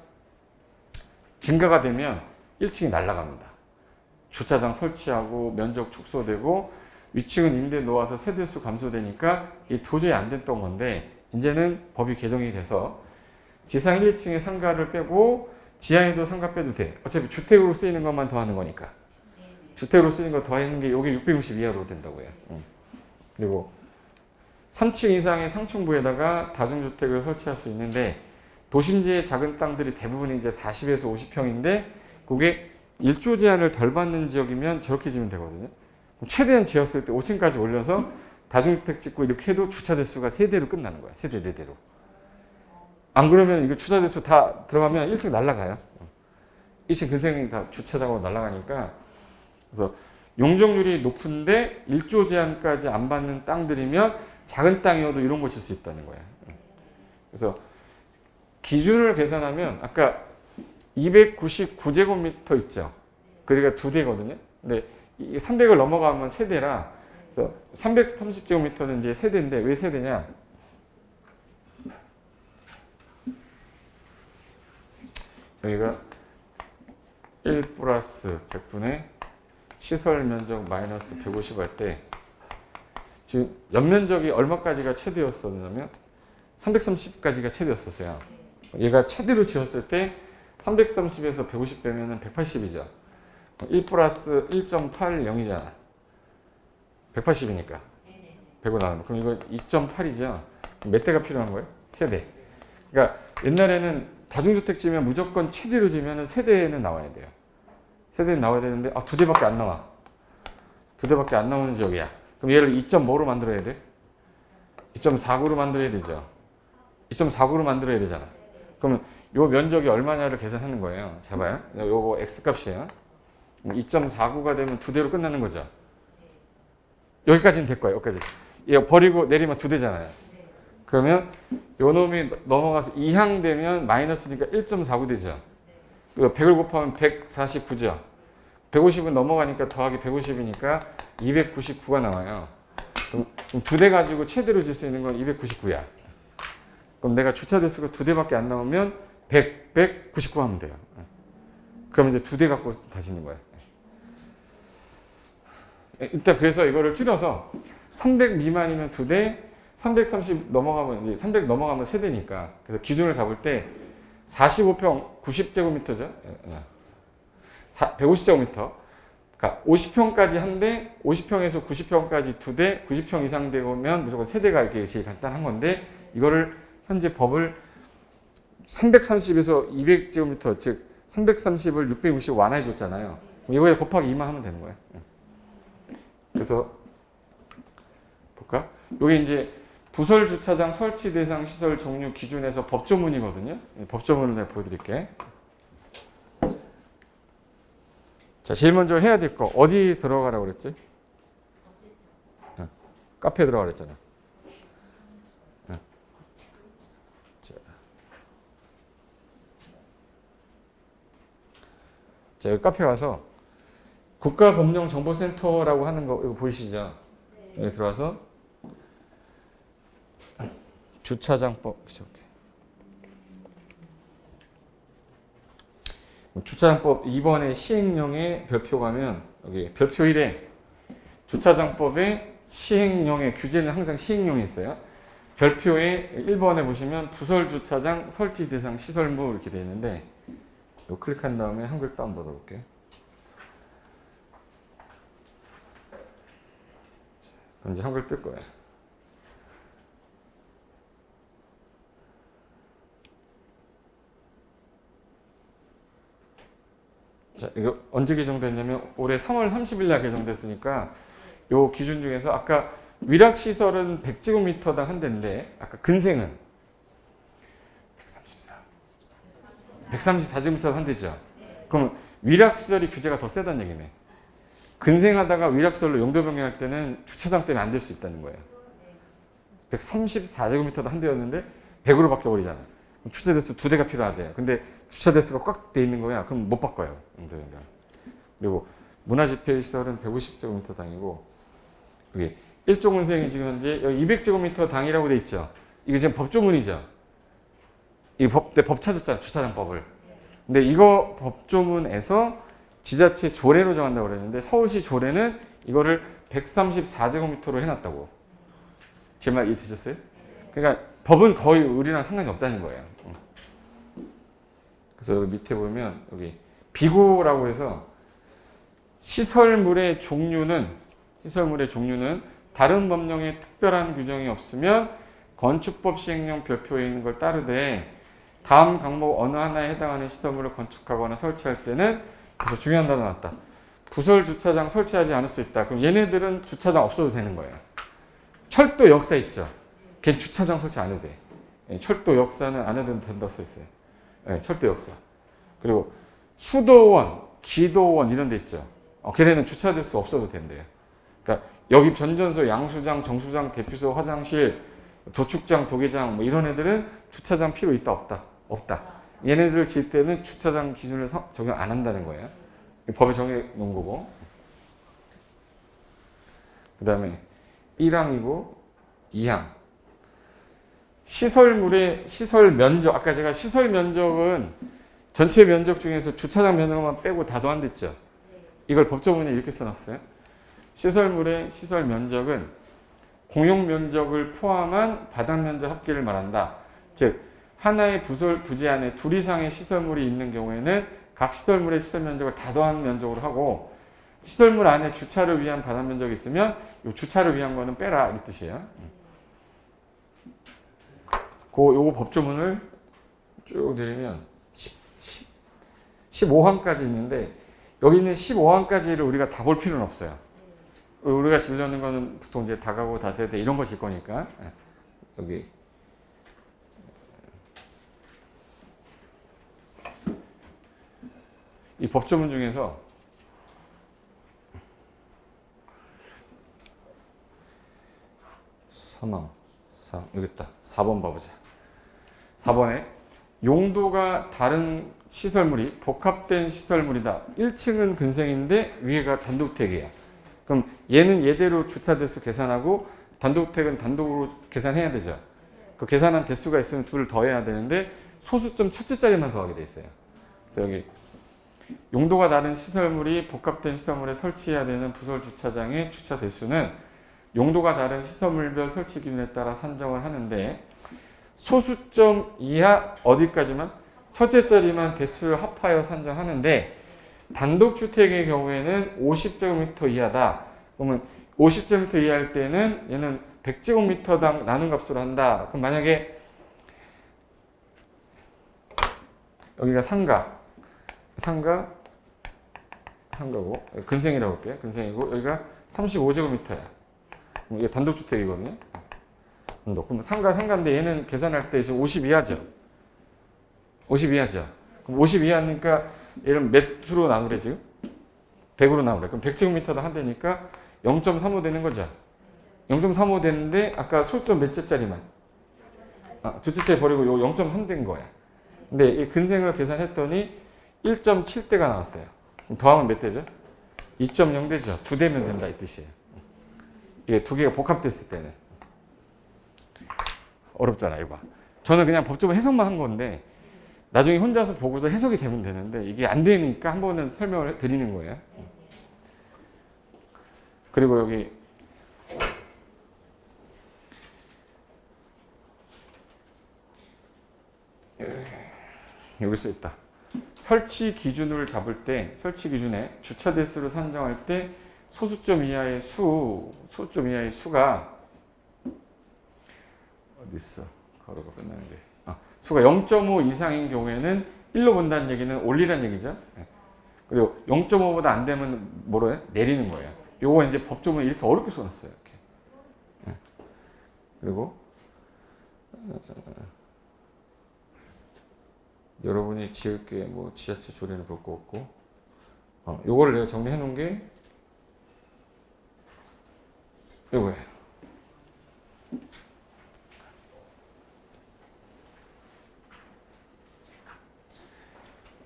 증가가 되면 1층이 날아갑니다. 주차장 설치하고 면적 축소되고 위층은 임대 놓아서 세대수 감소되니까 이 도저히 안 됐던 건데 이제는 법이 개정이 돼서 지상 1, 2층의 상가를 빼고 지하에도 상가 빼도 돼. 어차피 주택으로 쓰이는 것만 더하는 거니까. 주택으로 쓰이는 거 더하는 게 여기 660 이하로 된다고요. 그리고 3층 이상의 상층부에다가 다중주택을 설치할 수 있는데 도심지의 작은 땅들이 대부분 이제 40에서 50평인데 그게 1조 제한을 덜 받는 지역이면 저렇게 지면 되거든요. 그럼 최대한 지었을 때 5층까지 올려서 다중주택 짓고 이렇게 해도 주차 대수가 3대로 끝나는 거야. 3대, 4대로. 안 그러면 이거 주차 대수 다 들어가면 1층 날아가요. 1층 근생이 다 주차장으로 날아가니까. 그래서 용적률이 높은데 1조 제한까지 안 받는 땅들이면 작은 땅이어도 이런 거 질 수 있다는 거예요. 그래서 기준을 계산하면 아까 299제곱미터 있죠. 그러니까 2대거든요. 근데 300을 넘어가면 세대라. 그래서 330제곱미터는 이제 세대인데 왜 세대냐? 여기가 1 플러스 100분의 시설 면적 마이너스 150 할 때 지금 연면적이 얼마까지가 최대였었냐면 330까지가 최대였었어요. 얘가 최대로 지었을 때 330에서 150 빼면은 180이죠. 1 플러스 1.80이잖아. 180이니까. 100으로 나누면. 그럼 이거 2.8이죠. 몇 대가 필요한 거예요? 세대. 그러니까 옛날에는 다중주택 지면 무조건 최대로 지면은 세대는 나와야 돼요. 세대는 나와야 되는데, 2대밖에 안 나와. 2대밖에 안 나오는 지역이야. 그럼 얘를 2.5로 만들어야 돼? 2.49로 만들어야 되죠. 2.49로 만들어야 되잖아. 그러면 요 면적이 얼마냐를 계산하는 거예요. 자 봐요. 요거 x값이에요. 2.49가 되면 2대로 끝나는 거죠. 여기까지는 될 거예요. 여기까지. 얘 버리고 내리면 2대잖아요. 그러면 요 놈이 넘어가서 이항되면 마이너스니까 1.49 되죠. 100을 곱하면 149죠. 150은 넘어가니까 더하기 150이니까 299가 나와요. 그럼 2대 가지고 최대로 질 수 있는 건 299야. 그럼 내가 주차 대수가 2대밖에 안 나오면 199 하면 돼요. 그럼 이제 2대 갖고 다시는 거예요. 일단 그래서 이거를 줄여서 300 미만이면 2대, 330 넘어가면 이제 300 넘어가면 세대니까. 그래서 기준을 잡을 때 45평 90제곱미터죠. 150제곱미터. 그러니까 50평까지 한 대, 50평에서 90평까지 2대, 90평 이상 되면 무조건 세대가 이렇게 제일 간단한 건데 이거를 현재 법을 330에서 200제곱미터, 즉 330을 660 완화해 줬잖아요. 이거에 곱하기 2만 하면 되는 거예요. 그래서 볼까? 여기 이제 부설 주차장 설치 대상 시설 종류 기준에서 법조문이거든요. 법조문을 내가 보여드릴게. 자, 제일 먼저 해야 될 거 어디 들어가라고 그랬지? 카페에 들어가 그랬잖아. 자, 여기 카페 가서 국가법령정보센터라고 하는 거 이거 보이시죠? 여기 들어와서 주차장법 주차장법 2번의 시행령의 별표 가면 여기 별표 1에 주차장법의 시행령의 규제는 항상 시행령이 있어요. 별표에 1번에 보시면 부설주차장 설치 대상 시설물 이렇게 되어 있는데 이거 클릭한 다음에 한글 다운받아 볼게요. 그럼 이제 한글 뜰 거예요. 자, 이거 언제 개정됐냐면 올해 3월 30일 날 개정됐으니까 요 기준 중에서 아까 위락시설은 100제곱미터당 한 대인데 아까 근생은 134제곱미터 한 대죠. 그럼 위락시설이 규제가 더 세다는 얘기네. 근생하다가 위락시설로 용도 변경할 때는 주차장 때문에 안 될 수 있다는 거예요. 134제곱미터도 한 대였는데 100으로 바뀌어버리잖아. 주차 대수 2대가 필요하대요. 근데 주차 대수가 꽉 돼 있는 거야. 그럼 못 바꿔요. 그리고 문화집회시설은 150제곱미터 당이고 여기 일종 근생이 지금 현재 여기 200제곱미터 당이라고 돼 있죠. 이게 지금 법조문이죠. 이 법 찾았잖아, 주차장법을. 근데 이거 법조문에서 지자체 조례로 정한다고 그랬는데 서울시 조례는 이거를 134제곱미터로 해놨다고. 제 말 이해되셨어요? 그러니까 법은 거의 우리랑 상관이 없다는 거예요. 그래서 여기 밑에 보면 여기 비고라고 해서 시설물의 종류는 다른 법령에 특별한 규정이 없으면 건축법 시행령 별표에 있는 걸 따르되 다음 항목 어느 하나에 해당하는 시설물을 건축하거나 설치할 때는 그래서 중요한 단어 나왔다. 부설 주차장 설치하지 않을 수 있다. 그럼 얘네들은 주차장 없어도 되는 거예요. 철도 역사 있죠. 걔 주차장 설치 안 해도 돼. 철도 역사는 안 해도 된다고 써 있어요. 네, 철도 역사. 그리고 수도원, 기도원 이런 데 있죠. 걔네는 주차될 수 없어도 된대요. 그러니까 여기 변전소, 양수장, 정수장, 대피소, 화장실, 도축장, 도계장 뭐 이런 애들은 주차장 필요 있다 없다? 없다. 얘네들 질 때는 주차장 기준을 적용 안 한다는 거예요. 법에 정해 놓은 거고. 그 다음에 1항이고 2항. 시설물의 시설 면적. 아까 제가 시설 면적은 전체 면적 중에서 주차장 면적만 빼고 다 더한댔죠. 이걸 법조문에 이렇게 써놨어요. 시설물의 시설 면적은 공용 면적을 포함한 바닥 면적 합계를 말한다. 즉 하나의 부지 안에 둘 이상의 시설물이 있는 경우에는 각 시설물의 시설 면적을 다 더한 면적으로 하고 시설물 안에 주차를 위한 바닥 면적이 있으면 이 주차를 위한 거는 빼라 이 뜻이에요. 요거 법조문을 쭉 내리면 15항까지 있는데 여기 있는 15항까지를 우리가 다 볼 필요는 없어요. 우리가 지려는 거는 보통 이제 다가구, 다세대 이런 거 질 거니까 여기 이 법조문 중에서 여기 있다. 4번 봐보자. 4번에 용도가 다른 시설물이 복합된 시설물이다. 1층은 근생인데 위에가 단독택이야. 그럼 얘는 얘대로 주차 대수 계산하고 단독택은 단독으로 계산해야 되죠. 그 계산한 대수가 있으면 둘을 더해야 되는데 소수점 첫째 자리만 더하게 돼 있어요. 그래서 여기 용도가 다른 시설물이 복합된 시설물에 설치해야 되는 부설 주차장의 주차 대수는 용도가 다른 시설물별 설치 기준에 따라 산정을 하는데 소수점 이하 어디까지만? 첫째 자리만 대수를 합하여 산정하는데 단독주택의 경우에는 50제곱미터 이하다. 그러면 50제곱미터 이하일 때는 얘는 100제곱미터당 나눈 값으로 한다. 그럼 만약에 여기가 상가고 근생이라고 할게요. 근생이고 여기가 35제곱미터야. 이게 단독주택이거든요. 그럼 상가인데 얘는 계산할 때 지금 50 이하죠. 50 이하죠. 그럼 50 이하니까 얘는 몇 수로 나누래 지금? 100으로 나누래. 그럼 100제곱미터당 한대니까 0.35 되는 거죠. 0.35 되는데 아까 소수점 몇째 짜리만? 둘째 짜리 버리고 요 0.3 된 거야. 근데 이 근생을 계산했더니 1.7대가 나왔어요. 더하면 몇 대죠? 2.0 되죠. 2대면 된다 이 뜻이에요. 이게 두 개가 복합됐을 때는. 어렵잖아 이거. 저는 그냥 법조문 해석만 한 건데 나중에 혼자서 보고서 해석이 되면 되는데 이게 안 되니까 한 번은 설명을 드리는 거예요. 그리고 여기 써 있다. 설치 기준을 잡을 때 설치 기준에 주차 대수를 산정할 때 소수점 이하의 수가 어디 있어? 가로가 끝나는데. 수가 0.5 이상인 경우에는 1로 본다는 얘기는 올리라는 얘기죠. 그리고 0.5보다 안 되면 뭐로 해? 내리는 거예요. 요거 이제 법조문에 이렇게 어렵게 써놨어요. 이렇게. 그리고 여러분이 지을 게 뭐 지하철 조례를 볼 거 없고 요거를 내가 정리해 놓은 게 요거예요.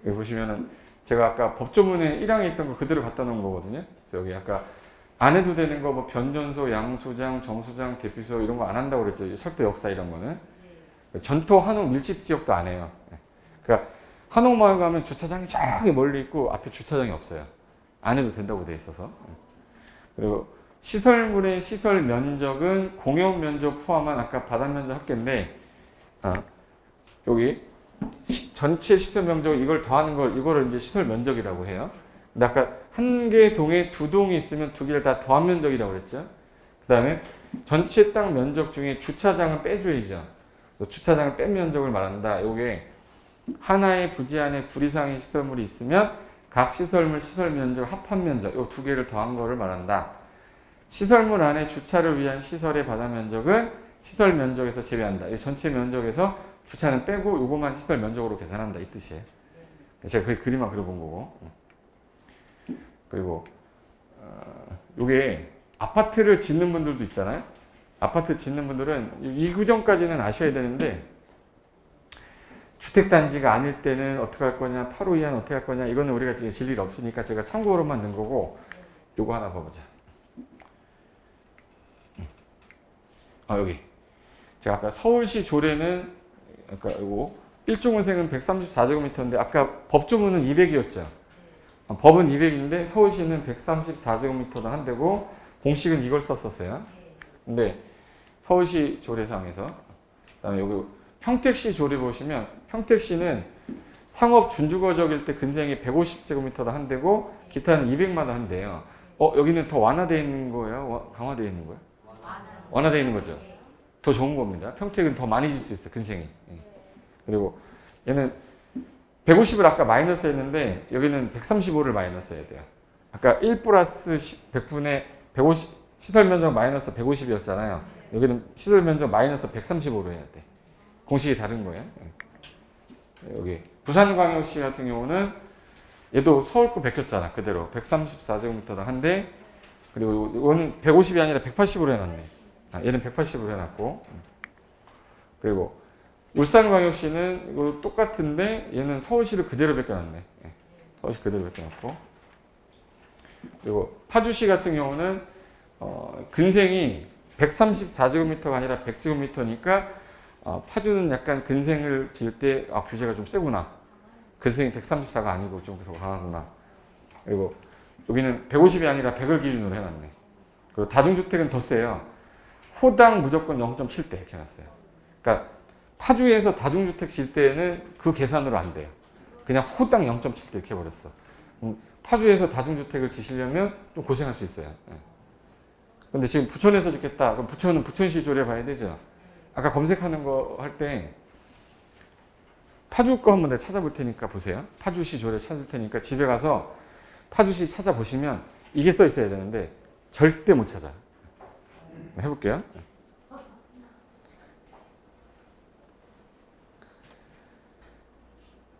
여기 보시면은 제가 아까 법조문에 1항에 있던 거 그대로 갖다 놓은 거거든요. 그래서 여기 아까 안 해도 되는 거 뭐 변전소, 양수장, 정수장, 대피소 이런 거 안 한다고 그랬죠. 철도 역사 이런 거는. 전통 한옥 밀집 지역도 안 해요. 그러니까 한옥마을 가면 주차장이 저기 멀리 있고 앞에 주차장이 없어요. 안 해도 된다고 돼 있어서. 그리고 시설물의 시설 면적은 공용 면적 포함한 아까 바닥 면적 합계인데 여기 전체 시설 면적 이걸 더하는 걸 이거를 이제 시설 면적이라고 해요. 근데 아까 한 개 동에 두 동이 있으면 두 개를 다 더한 면적이라고 그랬죠. 그다음에 전체 땅 면적 중에 주차장을 빼줘야죠. 주차장을 뺀 면적을 말한다. 요게 하나의 부지 안에 불 이상의 시설물이 있으면 각 시설물 시설 면적 합한 면적 요 두 개를 더한 거를 말한다. 시설물 안에 주차를 위한 시설의 바닥 면적은 시설 면적에서 제외한다. 이 전체 면적에서 주차는 빼고 요것만 시설 면적으로 계산한다 이 뜻이에요. 제가 그 그림만 그려본 거고. 그리고 요게 아파트를 짓는 분들도 있잖아요. 아파트 짓는 분들은 이 구정까지는 아셔야 되는데 주택단지가 아닐 때는 어떻게 할 거냐, 8호 이하는 어떻게 할 거냐 이거는 우리가 지금 질 일이 없으니까 제가 참고로만 넣은 거고 요거 하나 봐보자. 여기 제가 아까 서울시 조례는 아까 요거 일종원생은 134제곱미터인데 아까 법조문은 200이었죠. 법은 200인데 서울시는 134제곱미터당 한 대고 공식은 이걸 썼었어요. 근데 서울시 조례상에서 그다음에 여기 평택시 조례 보시면 평택시는 상업 준주거적일 때 근생이 150제곱미터당 한 대고 기타는 200마다 한 대요. 여기는 더 완화되어 있는 거예요? 강화되어 있는 거예요? 완화되어 있는 거죠. 더 좋은 겁니다. 평택은 더 많이 질 수 있어요. 근생이. 그리고 얘는 150을 아까 마이너스 했는데 여기는 135를 마이너스 해야 돼요. 아까 1 플러스 100분의 150 시설 면적 마이너스 150이었잖아요. 여기는 시설 면적 마이너스 135로 해야 돼. 공식이 다른 거예요. 여기 부산광역시 같은 경우는 얘도 서울 거 베꼈잖아. 그대로 134제곱미터당 한 대. 그리고 이거는 150이 아니라 180으로 해놨네. 얘는 180으로 해놨고. 그리고 울산광역시는 이거 똑같은데 얘는 서울시를 그대로 베껴놨네. 서울시 그대로 베껴놨고. 그리고 파주시 같은 경우는 근생이 134제곱미터가 아니라 100제곱미터니까 파주는 약간 근생을 지을 때 규제가 좀 세구나. 근생이 134가 아니고 좀 그래서 강하구나. 그리고 여기는 150이 아니라 100을 기준으로 해놨네. 그리고 다중주택은 더 세요. 호당 무조건 0.7대 이렇게 해놨어요. 그러니까 파주에서 다중주택 질 때는 그 계산으로 안 돼요. 그냥 호당 0.7대 이렇게 해버렸어. 파주에서 다중주택을 지시려면 좀 고생할 수 있어요. 근데 지금 부천에서 짓겠다. 그럼 부천은 부천시 조례 봐야 되죠. 아까 검색하는 거 할 때 파주 거 한번 내가 찾아볼 테니까 보세요. 파주시 조례 찾을 테니까 집에 가서 파주시 찾아보시면 이게 써 있어야 되는데 절대 못 찾아. 해볼게요.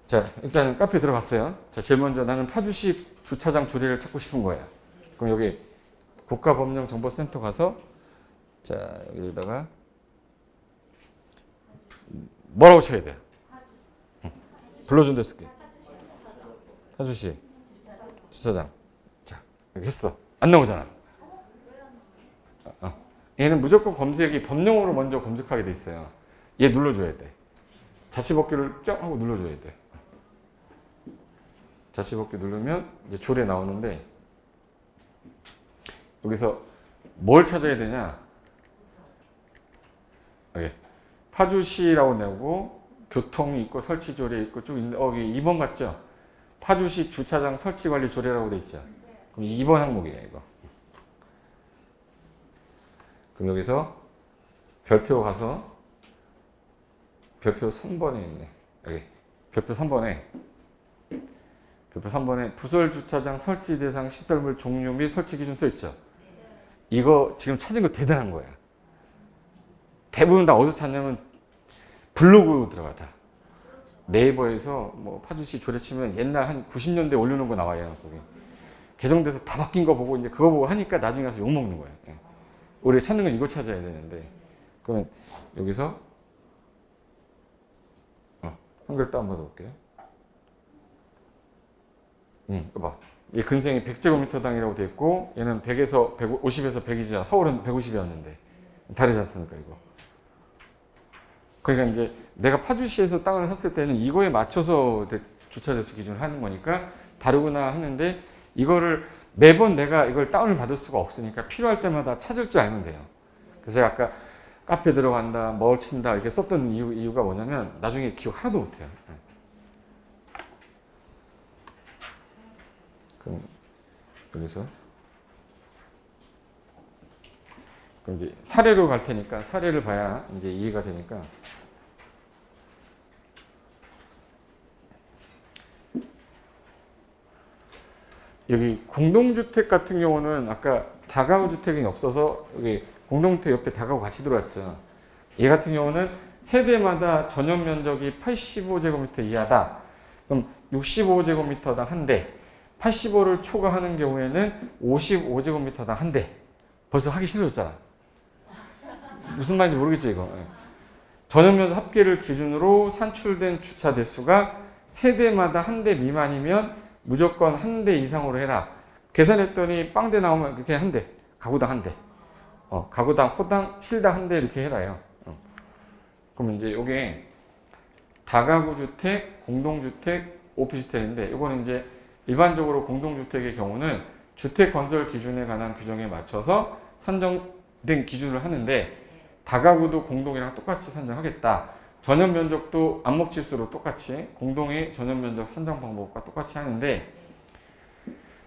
자, 일단 카페 들어갔어요. 자, 제일 먼저 나는 파주시 주차장 조례를 찾고 싶은 거예요. 그럼 여기 국가법령정보센터 가서 자, 여기다가 뭐라고 쳐야 돼요? 불러준 데 쓸게. 파주시 주차장. 자, 여기 했어. 안 나오잖아. 얘는 무조건 검색이 법령으로 먼저 검색하게 돼 있어요. 얘 눌러줘야 돼. 자취법규를 쫙 하고 눌러줘야 돼. 자취법규 누르면 이제 조례 나오는데 여기서 뭘 찾아야 되냐? 여기 파주시라고 내고 교통이 있고 설치 조례 있고 쭉 있는데 여기 2번 같죠? 파주시 주차장 설치 관리 조례라고 돼 있죠? 그럼 2번 항목이에요, 이거. 그럼 여기서 별표 가서 별표 3번에 있네. 여기 별표 3번에 부설 주차장 설치 대상 시설물 종류 및 설치 기준 써 있죠. 이거 지금 찾은 거 대단한 거야. 대부분 다 어디서 찾냐면 블로그 들어가 다. 네이버에서 뭐 파주시 조례 치면 옛날 한 90년대 올려놓은 거 나와요. 거기 개정돼서 다 바뀐 거 보고 이제 그거 보고 하니까 나중에 가서 욕 먹는 거예요. 우리가 찾는 건 이거 찾아야 되는데 그러면 여기서 한글 다운받아 볼게요. 이거 봐. 이 근생이 100제곱미터당이라고 돼 있고 얘는 100에서 150에서 100이잖아. 서울은 150이었는데 다르지 않습니까 이거? 그러니까 이제 내가 파주시에서 땅을 샀을 때는 이거에 맞춰서 주차대수 기준을 하는 거니까 다르구나 하는데 이거를 매번 내가 이걸 다운을 받을 수가 없으니까 필요할 때마다 찾을 줄 알면 돼요. 그래서 제가 아까 카페 들어간다, 뭘 친다 이렇게 썼던 이유가 뭐냐면 나중에 기억 하나도 못해요. 그럼 여기서 그럼 이제 사례로 갈 테니까 사례를 봐야 이제 이해가 되니까 여기 공동주택 같은 경우는 아까 다가구 주택이 없어서 여기 공동주택 옆에 다가구 같이 들어왔죠. 얘 같은 경우는 세대마다 전용 면적이 85제곱미터 이하다. 그럼 65제곱미터당 한 대. 85를 초과하는 경우에는 55제곱미터당 한 대. 벌써 하기 싫어졌잖아. 무슨 말인지 모르겠죠 이거. 전용 면적 합계를 기준으로 산출된 주차 대수가 세대마다 한 대 미만이면 무조건 한 대 이상으로 해라. 계산했더니 빵대 나오면 그렇게 한 대. 가구당 한 대. 가구당, 호당, 실당 한 대 이렇게 해라요. 그럼 이제 이게 다가구 주택, 공동주택, 오피스텔인데 이거는 이제 일반적으로 공동주택의 경우는 주택 건설 기준에 관한 규정에 맞춰서 산정된 기준을 하는데 다가구도 공동이랑 똑같이 산정하겠다. 전용 면적도 안목지수로 똑같이 공동의 전용 면적 산정 방법과 똑같이 하는데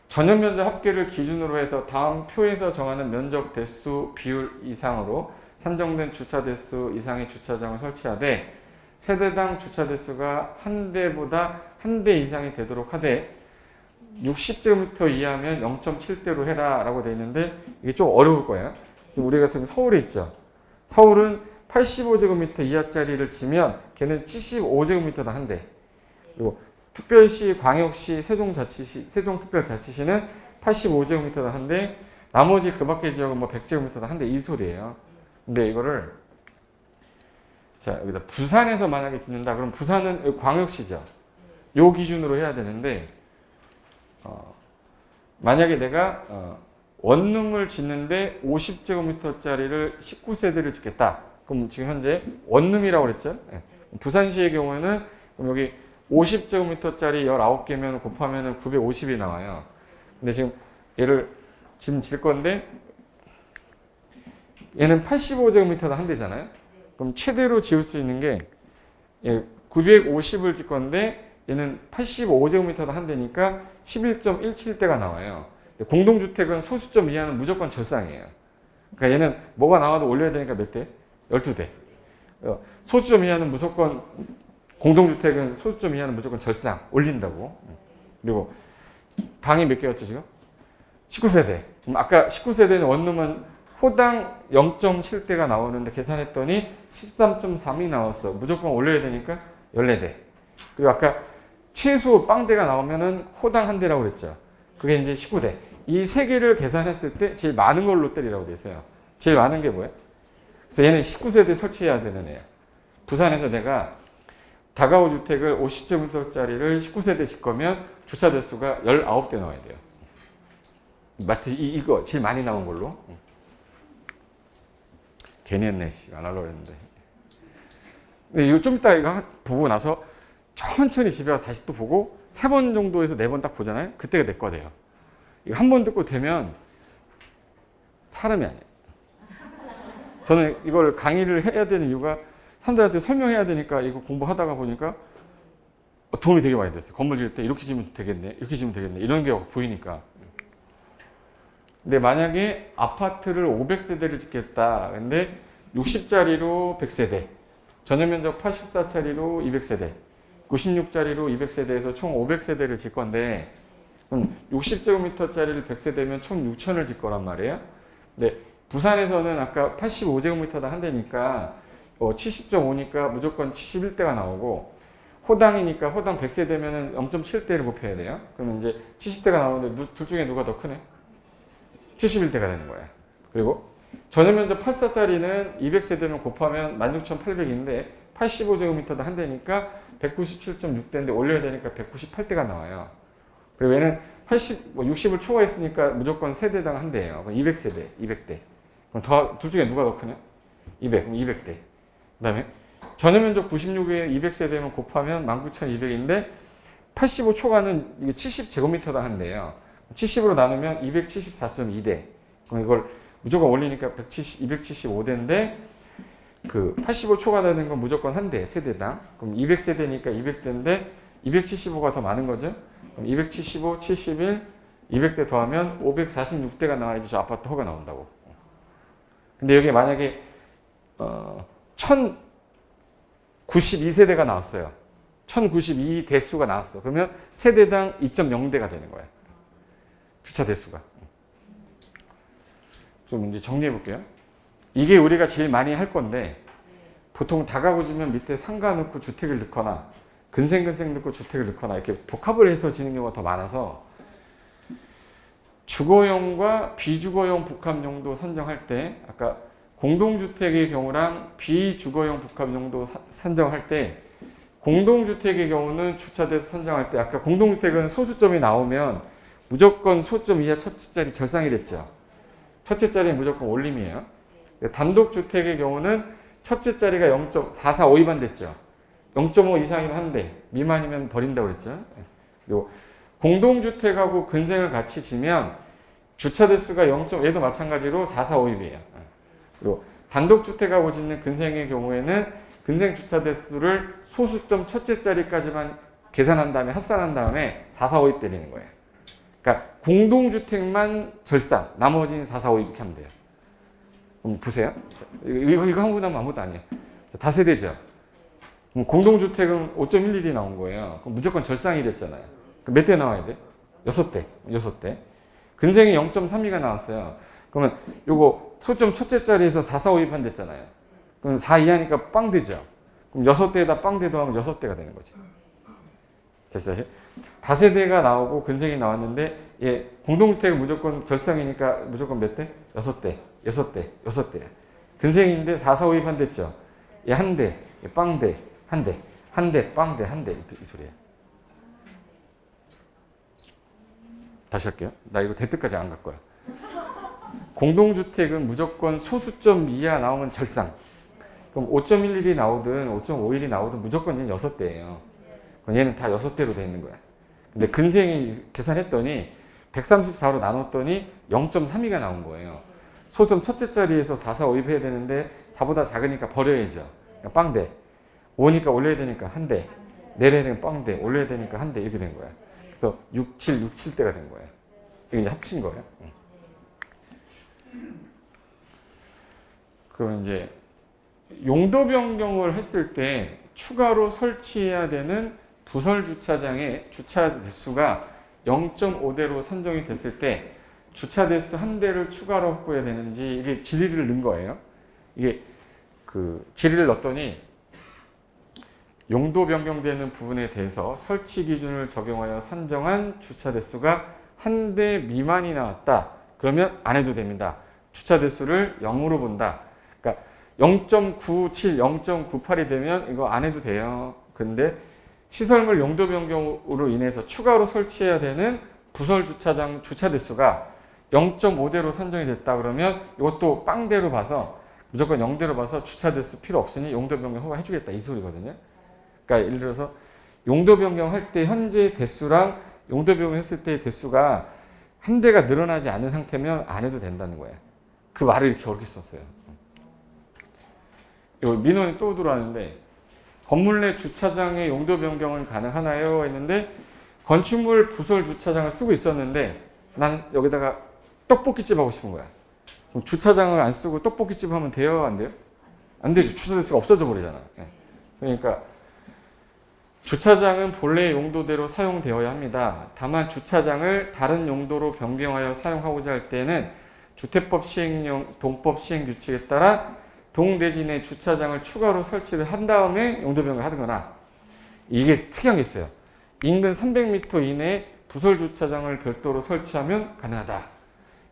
전용 면적 합계를 기준으로 해서 다음 표에서 정하는 면적 대수 비율 이상으로 산정된 주차 대수 이상의 주차장을 설치하되 세대당 주차 대수가 한 대보다 한 대 이상이 되도록 하되 60제곱미터 이하면 0.7대로 해라 라고 되어 있는데 이게 좀 어려울 거예요. 지금 우리가 지금 서울에 있죠. 서울은 85제곱미터 이하짜리를 치면 걔는 75제곱미터당 한 대. 그리고 특별시, 광역시, 세종자치시, 세종특별자치시는 85제곱미터당 한 대. 나머지 그 밖의 지역은 뭐 100제곱미터당 한 대 이 소리예요. 근데 이거를 자 여기다 부산에서 만약에 짓는다 그럼 부산은 광역시죠. 요 기준으로 해야 되는데 만약에 내가 원룸을 짓는데 50제곱미터짜리를 19세대를 짓겠다. 그럼 지금 현재 원룸이라고 그랬죠. 부산시의 경우에는 그럼 여기 50제곱미터짜리 19개면 곱하면 950이 나와요. 근데 지금 얘를 지금 질 건데 얘는 85제곱미터당 한 대잖아요. 그럼 최대로 지을 수 있는 게 950을 질 건데 얘는 85제곱미터당 한 대니까 11.17대가 나와요. 공동주택은 소수점 이하는 무조건 절상이에요. 그러니까 얘는 뭐가 나와도 올려야 되니까 몇 대? 12대. 소수점 이하는 무조건 공동주택은 소수점 이하는 무조건 절상 올린다고. 그리고 방이 몇 개였죠 지금? 19세대. 그럼 아까 19세대는 원룸은 호당 0.7대가 나오는데 계산했더니 13.3이 나왔어. 무조건 올려야 되니까 14대. 그리고 아까 최소 빵대가 나오면은 호당 한 대라고 그랬죠. 그게 이제 19대. 이 세 개를 계산했을 때 제일 많은 걸로 때리라고 돼 있어요. 제일 많은 게 뭐예요? 그래서 얘는 19세대 설치해야 되는 애야. 부산에서 내가 다가구 주택을 50제곱미터짜리를 19세대 짓 거면 주차 대수가 19대 나와야 돼요. 마치 이거 제일 많이 나온 걸로. 괜히 했네. 안 하려고 했는데. 근데 이거 좀 이따 이거 보고 나서 천천히 집에 가서 다시 또 보고 3번 정도에서 4번 딱 보잖아요. 그때가 내 거 돼요. 이거 한 번 듣고 되면 사람이 아니에요. 저는 이걸 강의를 해야 되는 이유가 사람들한테 설명해야 되니까 이거 공부하다가 보니까 도움이 되게 많이 됐어요. 건물 지을 때 이렇게 지으면 되겠네. 이렇게 지으면 되겠네. 이런 게 보이니까. 근데 만약에 아파트를 500세대를 짓겠다. 근데 60짜리로 100세대, 전용 면적 84짜리로 200세대, 96짜리로 200세대에서 총 500세대를 짓 건데 그럼 60제곱미터짜리를 100세대면 총 6천을 짓 거란 말이에요. 근데 부산에서는 아까 85제곱미터당 한 대니까 70.5니까 무조건 71대가 나오고 호당이니까 호당 100세대면 0.7대를 곱해야 돼요. 그러면 이제 70대가 나오는데 둘 중에 누가 더 크네? 71대가 되는 거야. 그리고 전용 면적 84짜리는 200세대면 곱하면 16,800인데 85제곱미터당 한 대니까 197.6대인데 올려야 되니까 198대가 나와요. 그리고 얘는 80, 뭐 60을 초과했으니까 무조건 세대당 한 대예요. 그럼 200세대, 200대. 그럼 둘 중에 누가 더 크냐? 200, 그럼 200대. 그 다음에 전용면적 96에 200세대면 곱하면 19,200인데 85 초과는 이게 70제곱미터당 한 대예요. 70으로 나누면 274.2대. 그럼 이걸 무조건 올리니까 275대인데 그 85 초과되는 건 무조건 한 대, 세대당. 그럼 200세대니까 200대인데 275가 더 많은 거죠. 그럼 275, 71, 200대 더하면 546대가 나와야지 저 아파트 허가 나온다고. 근데 여기 만약에 1092세대가 나왔어요. 1092 대수가 나왔어. 그러면 세대당 2.0대가 되는 거야. 주차 대수가. 좀 이제 정리해 볼게요. 이게 우리가 제일 많이 할 건데 보통 다가구지면 밑에 상가 넣고 주택을 넣거나 근생근생 넣고 주택을 넣거나 이렇게 복합을 해서 지는 경우가 더 많아서 주거용과 비주거용 복합용도 선정할 때 아까 공동주택의 경우랑 비주거용 복합용도 선정할 때 공동주택의 경우는 주차대수 선정할 때 아까 공동주택은 소수점이 나오면 무조건 소점 이하 첫째 자리 절상이랬죠. 첫째 자리는 무조건 올림이에요. 단독주택의 경우는 첫째 자리가 0.4452만 됐죠. 0.5 이상이면 한 대, 미만이면 버린다고 그랬죠. 그리고 공동주택하고 근생을 같이 지면 주차 대수가 0. 얘도 마찬가지로 4452이에요. 그리고 단독주택하고 짓는 근생의 경우에는 근생 주차 대수를 소수점 첫째 자리까지만 계산한 다음에 합산한 다음에 4452 때리는 거예요. 그러니까 공동주택만 절상, 나머지는 4452 이렇게 하면 돼요. 그럼 보세요. 이거 한 번 하면 아무것도 아니에요. 다세대죠. 공동주택은 5.11이 나온 거예요. 그럼 무조건 절상이 됐잖아요. 몇 대 나와야 돼? 6대. 6대. 근생이 0.32가 나왔어요. 그러면 요거 소점 첫째 자리에서 4452판 됐잖아요. 그럼 4 이하니까 빵 되죠. 그럼 6대에다 빵 대 더하면 6대가 되는 거죠. 다시. 다세대가 나오고 근생이 나왔는데 예, 공동주택은 무조건 절상이니까 무조건 몇 대? 6대. 6대. 근생인데 4452판 됐죠. 예, 한 대, 예, 빵 대, 한 대, 한 대, 빵 대, 한 대. 이 소리예요. 다시 할게요. 나 이거 대뜻까지 안 갈 거야. 공동주택은 무조건 소수점 이하 나오면 절상. 그럼 5.11이 나오든 5.51이 나오든 무조건 얘는 6대예요. 그럼 얘는 다 6대로 돼 있는 거야. 근데 근생이 계산했더니 134로 나눴더니 0.32가 나온 거예요. 소점 첫째 자리에서 4452 해야 되는데 4보다 작으니까 버려야죠. 그러니까 빵대. 5니까 올려야 되니까 한 대. 내려야 되니까 빵대. 올려야 되니까 한 대. 이렇게 된 거야. 그래서 67대가 된 거예요. 이게 이제 합친 거예요. 그럼 이제 용도 변경을 했을 때 추가로 설치해야 되는 부설 주차장의 주차 대수가 0.5대로 선정이 됐을 때 주차 대수 한 대를 추가로 확보해야 되는지 이게 질의를 넣은 거예요. 이게 그 질의를 넣었더니 용도 변경되는 부분에 대해서 설치 기준을 적용하여 선정한 주차 대수가 한 대 미만이 나왔다. 그러면 안 해도 됩니다. 주차 대수를 0으로 본다. 그러니까 0.97, 0.98이 되면 이거 안 해도 돼요. 근데 시설물 용도 변경으로 인해서 추가로 설치해야 되는 부설 주차장 주차 대수가 0.5대로 선정이 됐다 그러면 이것도 빵대로 봐서 무조건 0대로 봐서 주차 대수 필요 없으니 용도 변경 허가해 주겠다 이 소리거든요. 그러니까 예를 들어서 용도 변경할 때 현재 대수랑 용도 변경했을 때의 대수가 한 대가 늘어나지 않은 상태면 안 해도 된다는 거예요. 그 말을 이렇게 어렵게 썼어요. 이 민원이 또 들어왔는데 건물 내 주차장의 용도 변경은 가능하나요? 했는데 건축물 부설 주차장을 쓰고 있었는데 난 여기다가 떡볶이집 하고 싶은 거야. 그럼 주차장을 안 쓰고 떡볶이집 하면 돼요? 안 돼요? 안 되죠. 주차 대수가 없어져 버리잖아. 그러니까 주차장은 본래 용도대로 사용되어야 합니다. 다만 주차장을 다른 용도로 변경하여 사용하고자 할 때는 주택법 시행령 동법 시행 규칙에 따라 동 내지 내 주차장을 추가로 설치를 한 다음에 용도 변경을 하거나 이게 특이한 게 있어요. 인근 300m 이내에 부설 주차장을 별도로 설치하면 가능하다.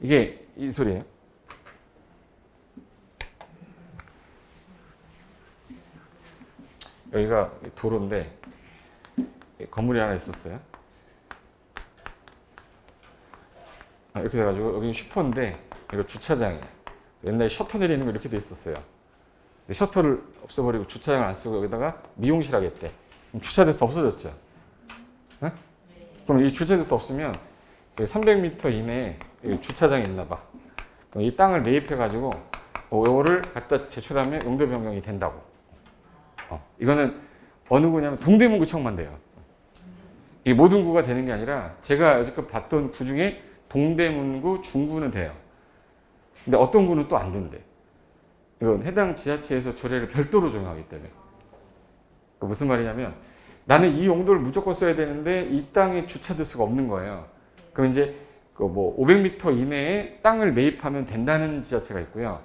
이게 이 소리예요. 여기가 도로인데 건물이 하나 있었어요. 이렇게 돼가지고 여기는 슈퍼인데 이거 주차장이야. 옛날에 셔터 내리는 거 이렇게 돼 있었어요. 근데 셔터를 없애버리고 주차장을 안 쓰고 여기다가 미용실 하겠대. 그럼 주차돼서 없어졌죠. 네? 그럼 이 주차돼서 없으면 300m 이내에 주차장이 있나 봐. 그럼 이 땅을 매입해가지고 이거를 갖다 제출하면 용도 변경이 된다고. 이거는 어느 구냐면 동대문구청만 돼요. 이 모든 구가 되는 게 아니라 제가 여지껏 봤던 구 중에 동대문구, 중구는 돼요. 근데 어떤 구는 또 안 된대. 이건 해당 지자체에서 조례를 별도로 적용하기 때문에. 무슨 말이냐면 나는 이 용도를 무조건 써야 되는데 이 땅에 주차될 수가 없는 거예요. 그럼 이제 뭐 500m 이내에 땅을 매입하면 된다는 지자체가 있고요.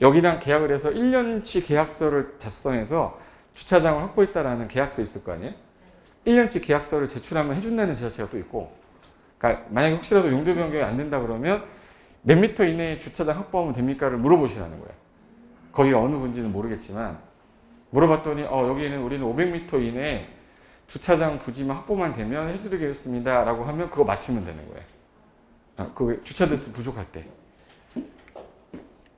여기랑 계약을 해서 1년치 계약서를 작성해서 주차장을 확보했다라는 계약서 있을 거 아니에요? 1년치 계약서를 제출하면 해준다는 지자체가 또 있고, 그러니까 만약에 혹시라도 용도 변경이 안 된다 그러면 몇 미터 이내에 주차장 확보하면 됩니까를 물어보시라는 거예요. 거기가 어느 군지는 모르겠지만 물어봤더니 여기는 우리는 500m 이내에 주차장 부지만 확보만 되면 해드리겠습니다 라고 하면 그거 맞추면 되는 거예요. 그 주차 대수 부족할 때.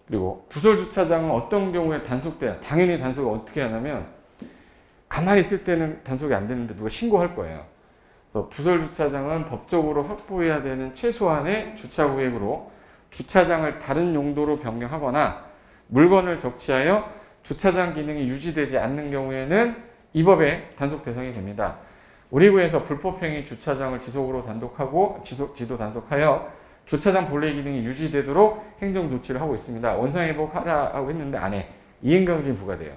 그리고 부설 주차장은 어떤 경우에 단속돼요? 당연히 단속을 어떻게 하냐면 가만히 있을 때는 단속이 안 되는데 누가 신고할 거예요. 그래서 부설 주차장은 법적으로 확보해야 되는 최소한의 주차 구역으로 주차장을 다른 용도로 변경하거나 물건을 적치하여 주차장 기능이 유지되지 않는 경우에는 이 법의 단속 대상이 됩니다. 우리 구에서 불법행위 주차장을 지속으로 단독하고 지도 단속하여 주차장 본래 기능이 유지되도록 행정 조치를 하고 있습니다. 원상회복하라고 했는데 안 해. 이행강진 부과돼요.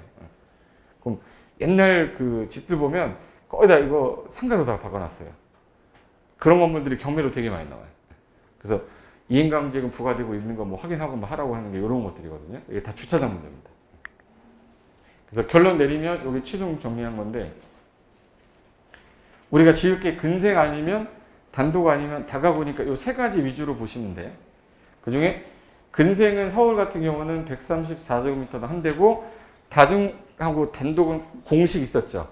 그럼 옛날 그 집들 보면 거의 다 이거 상가로 다 바꿔놨어요. 그런 건물들이 경매로 되게 많이 나와요. 그래서 이행강제금 부과되고 있는 거 뭐 확인하고 뭐 하라고 하는 게 이런 것들이거든요. 이게 다 주차장 문제입니다. 그래서 결론 내리면 여기 최종 정리한 건데 우리가 지을 게 근생 아니면 단독 아니면 다가구니까 이 세 가지 위주로 보시면 돼요. 그 중에 근생은 서울 같은 경우는 134제곱미터당 한 대고 다중하고 단독은 공식 있었죠.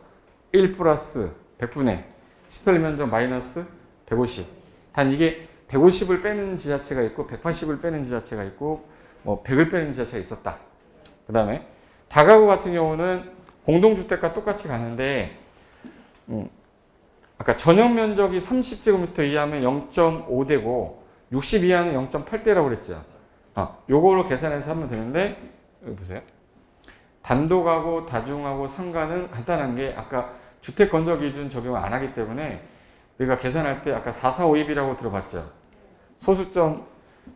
1 플러스 100분의 시설 면적 마이너스 150. 단 이게 150을 빼는 지자체가 있고 180을 빼는 지자체가 있고 뭐 100을 빼는 지자체가 있었다. 그 다음에 다가구 같은 경우는 공동주택과 똑같이 가는데 아까 전용 면적이 30제곱미터 이하면 0.5대고 60 이하는 0.8대라고 그랬죠. 요거로 계산해서 하면 되는데 여기 보세요. 단독하고 다중하고 상가는 간단한 게 아까 주택건설기준 적용을 안 하기 때문에 우리가 계산할 때 아까 4452이라고 들어봤죠. 소수점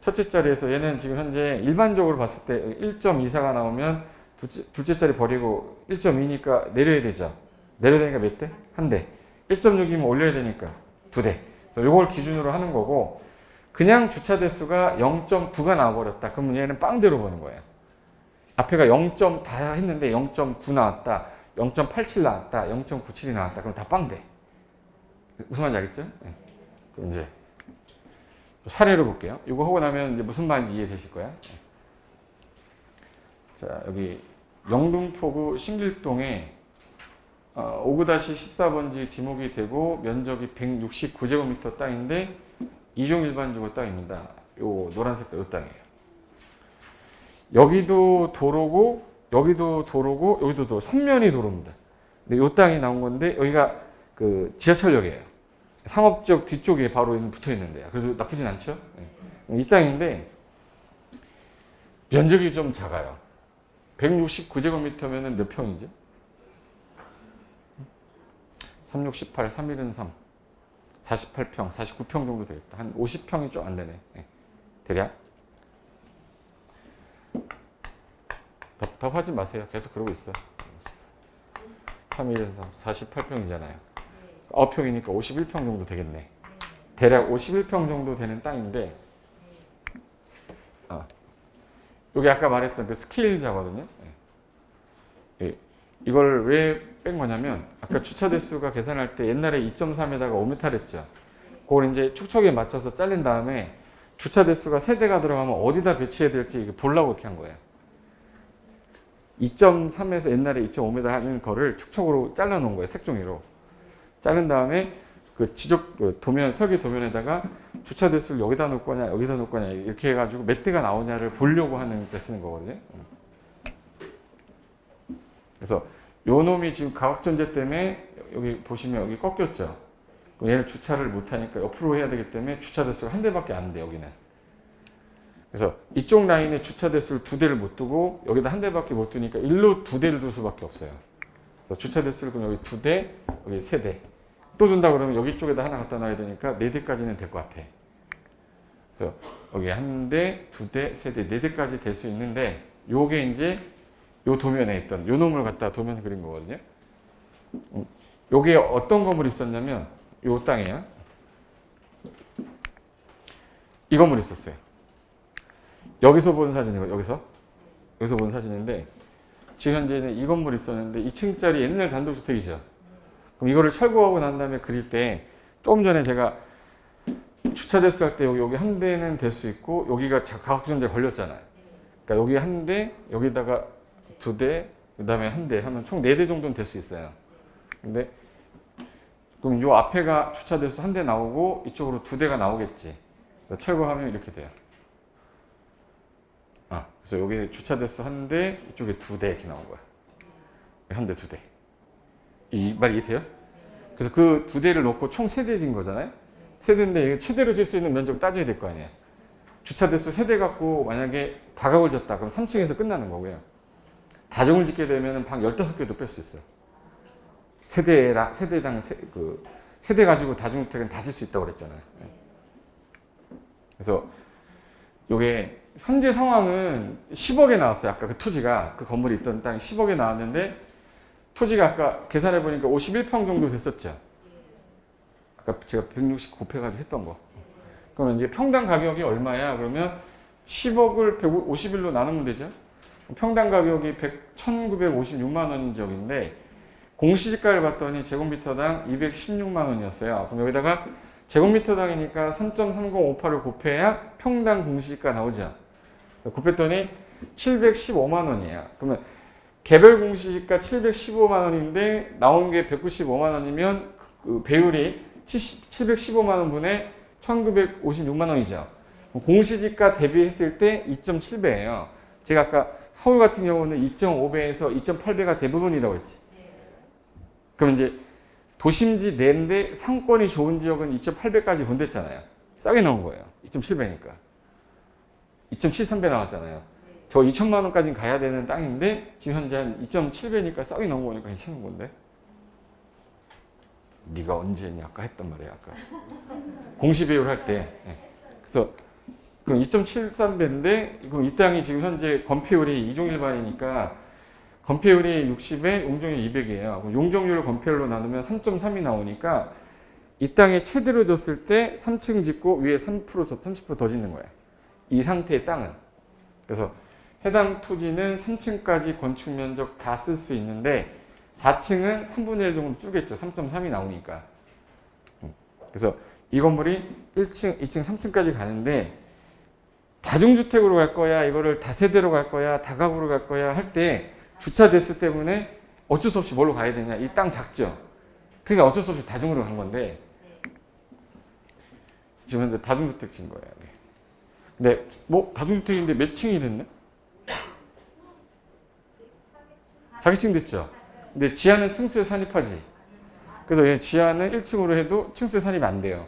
첫째 자리에서 얘는 지금 현재 일반적으로 봤을 때 1.24가 나오면 둘째 자리 버리고 1.2니까 내려야 되죠. 내려야 되니까 몇 대? 한 대. 1.6이면 올려야 되니까 두 대. 그래서 이걸 기준으로 하는 거고 그냥 주차 대수가 0.9가 나와버렸다. 그러면 얘는 빵대로 보는 거예요. 앞에가 0. 다 했는데 0.9 나왔다. 0.87 나왔다. 0.97이 나왔다. 그럼 다 빵대. 무슨 말인지 알겠죠? 네. 그럼 이제 사례로 볼게요. 이거 하고 나면 이제 무슨 말인지 이해되실 거야. 자, 여기 영등포구 신길동에 5-14번지 지목이 되고 면적이 169제곱미터 땅인데 2종 일반주거 땅입니다. 요 노란색 요 땅이에요. 여기도 도로고 여기도 도로고 여기도 도로 3면이 도로입니다. 근데 요 땅이 나온 건데 여기가 그 지하철역이에요. 상업지역 뒤쪽에 바로 붙어 있는데요. 그래서 나쁘진 않죠. 이 땅인데 면적이 좀 작아요. 169제곱미터면은 몇 평이죠? 3, 6, 18, 3, 1은 3. 48평, 49평 정도 되겠다. 한 50평이 좀 안 되네. 대략. 답답하지 마세요. 계속 그러고 있어. 3, 1은 3. 48평이잖아요. 9평이니까 51평 정도 되겠네. 대략 51평 정도 되는 땅인데, 여기 아까 말했던 그 스케일자거든요. 이걸 왜 뺀 거냐면, 아까 주차 대수가 계산할 때 옛날에 2.3에다가 5m 했죠. 그걸 이제 축척에 맞춰서 잘린 다음에 주차 대수가 세대가 들어가면 어디다 배치해야 될지 보려고 이렇게 한 거예요. 2.3에서 옛날에 2.5m 하는 거를 축척으로 잘라 놓은 거예요. 색종이로. 자른 다음에 그 지적 그 도면 설계 도면에다가 주차 대수를 여기다 놓을 거냐 여기다 놓을 거냐 이렇게 해가지고 몇 대가 나오냐를 보려고 하는 데 쓰는 거거든요. 그래서 요 놈이 지금 가각전제 때문에 여기 보시면 여기 꺾였죠. 그럼 얘는 주차를 못하니까 옆으로 해야 되기 때문에 주차 대수가 한 대밖에 안 돼 여기는. 그래서 이쪽 라인에 주차 대수를 두 대를 못 두고 여기다 한 대밖에 못 두니까 일로 두 대를 둘 수밖에 없어요. 그래서 주차 대수를 그럼 여기 두 대, 여기 세 대. 또 준다 그러면 여기 쪽에다 하나 갖다 놔야 되니까 네 대까지는 될 것 같아. 그래서 여기 한 대, 두 대, 세 대, 네 대까지 될 수 있는데 요게 이제 요 도면에 있던 요 놈을 갖다 도면 그린 거거든요. 요게 어떤 건물이 있었냐면 요 땅이에요. 이 건물이 있었어요. 여기서 본 사진이고 여기서 본 사진인데 지금 현재는 이 건물이 있었는데 2층짜리 옛날 단독주택이죠. 그럼 이거를 철거하고 난 다음에 그릴 때 조금 전에 제가 주차 대수 할 때 여기 한 대는 될 수 있고 여기가 가각전제 걸렸잖아요. 그러니까 여기 한 대, 여기다가 두 대, 그 다음에 한 대 하면 총 네 대 정도는 될 수 있어요. 근데 그럼 요 앞에가 주차 대수 한 대 나오고 이쪽으로 두 대가 나오겠지. 철거하면 이렇게 돼요. 그래서 여기 주차 대수 한 대, 이쪽에 두 대 이렇게 나온 거야. 한 대, 두 대. 이 말 이해돼요? 그래서 그 두 대를 놓고 총 세 대 진 거잖아요. 세 대인데 최대로 질 수 있는 면적 따져야 될 거 아니에요. 주차 대수 세 대 갖고 만약에 다각을 졌다 그럼 3층에서 끝나는 거고요. 다중을 짓게 되면 방 15개도 뺄 수 있어요. 세대당 세대 가지고 다중주택은 다 질 수 있다고 그랬잖아요. 그래서 요게 현재 상황은 10억에 나왔어요. 아까 그 토지가 그 건물이 있던 땅이 10억에 나왔는데 토지가 아까 계산해 보니까 51평 정도 됐었죠. 아까 제가 160 곱해가지고 했던 거. 그러면 이제 평당 가격이 얼마야? 그러면 10억을 151로 나누면 되죠. 평당 가격이 1,956만 원인 지역인데 공시지가를 봤더니 제곱미터당 216만 원이었어요. 그럼 여기다가 제곱미터당이니까 3.3058을 곱해야 평당 공시지가 나오죠. 곱했더니 715만 원이에요. 그러면 개별 공시지가 715만 원인데 나온 게 195만 원이면 그 배율이 715만 원분의 1956만 원이죠. 공시지가 대비했을 때 2.7배예요. 제가 아까 서울 같은 경우는 2.5배에서 2.8배가 대부분이라고 했지. 그럼 이제 도심지 내인데 상권이 좋은 지역은 2.8배까지 본댔잖아요. 싸게 나온 거예요. 2.7배니까. 2.73배 나왔잖아요. 저 2천만 원까지는 가야 되는 땅인데 지금 현재 한 2.7배니까 싸게 나온 거니까 괜찮은 건데. 네가 언제 했냐 아까 했단 말이에요. 아까 공시배율 할 때. 그래서 그럼 2.73배인데 그럼 이 땅이 지금 현재 건폐율이 이종일반이니까 건폐율이 60에 용적률 200이에요. 그럼 용적률을 건폐율로 나누면 3.3이 나오니까 이 땅에 최대로 줬을 때 3층 짓고 위에 3% 30% 더 짓는 거예요. 이 상태의 땅은. 그래서 해당 토지는 3층까지 건축 면적 다 쓸 수 있는데 4층은 3분의 1 정도 줄겠죠. 3.3이 나오니까. 그래서 이 건물이 1층, 2층, 3층까지 가는데 다중주택으로 갈 거야, 이거를 다세대로 갈 거야, 다가구로 갈 거야 할 때 주차 대수 때문에 어쩔 수 없이 뭘로 가야 되냐. 이 땅 작죠. 그러니까 어쩔 수 없이 다중으로 간 건데 지금 현재 다중주택 진 거예요. 근데 뭐 다중주택인데 몇 층이 됐네? 4층 됐죠. 근데 지하는 층수에 산입하지. 그래서 얘 지하는 1층으로 해도 층수에 산입이 안 돼요.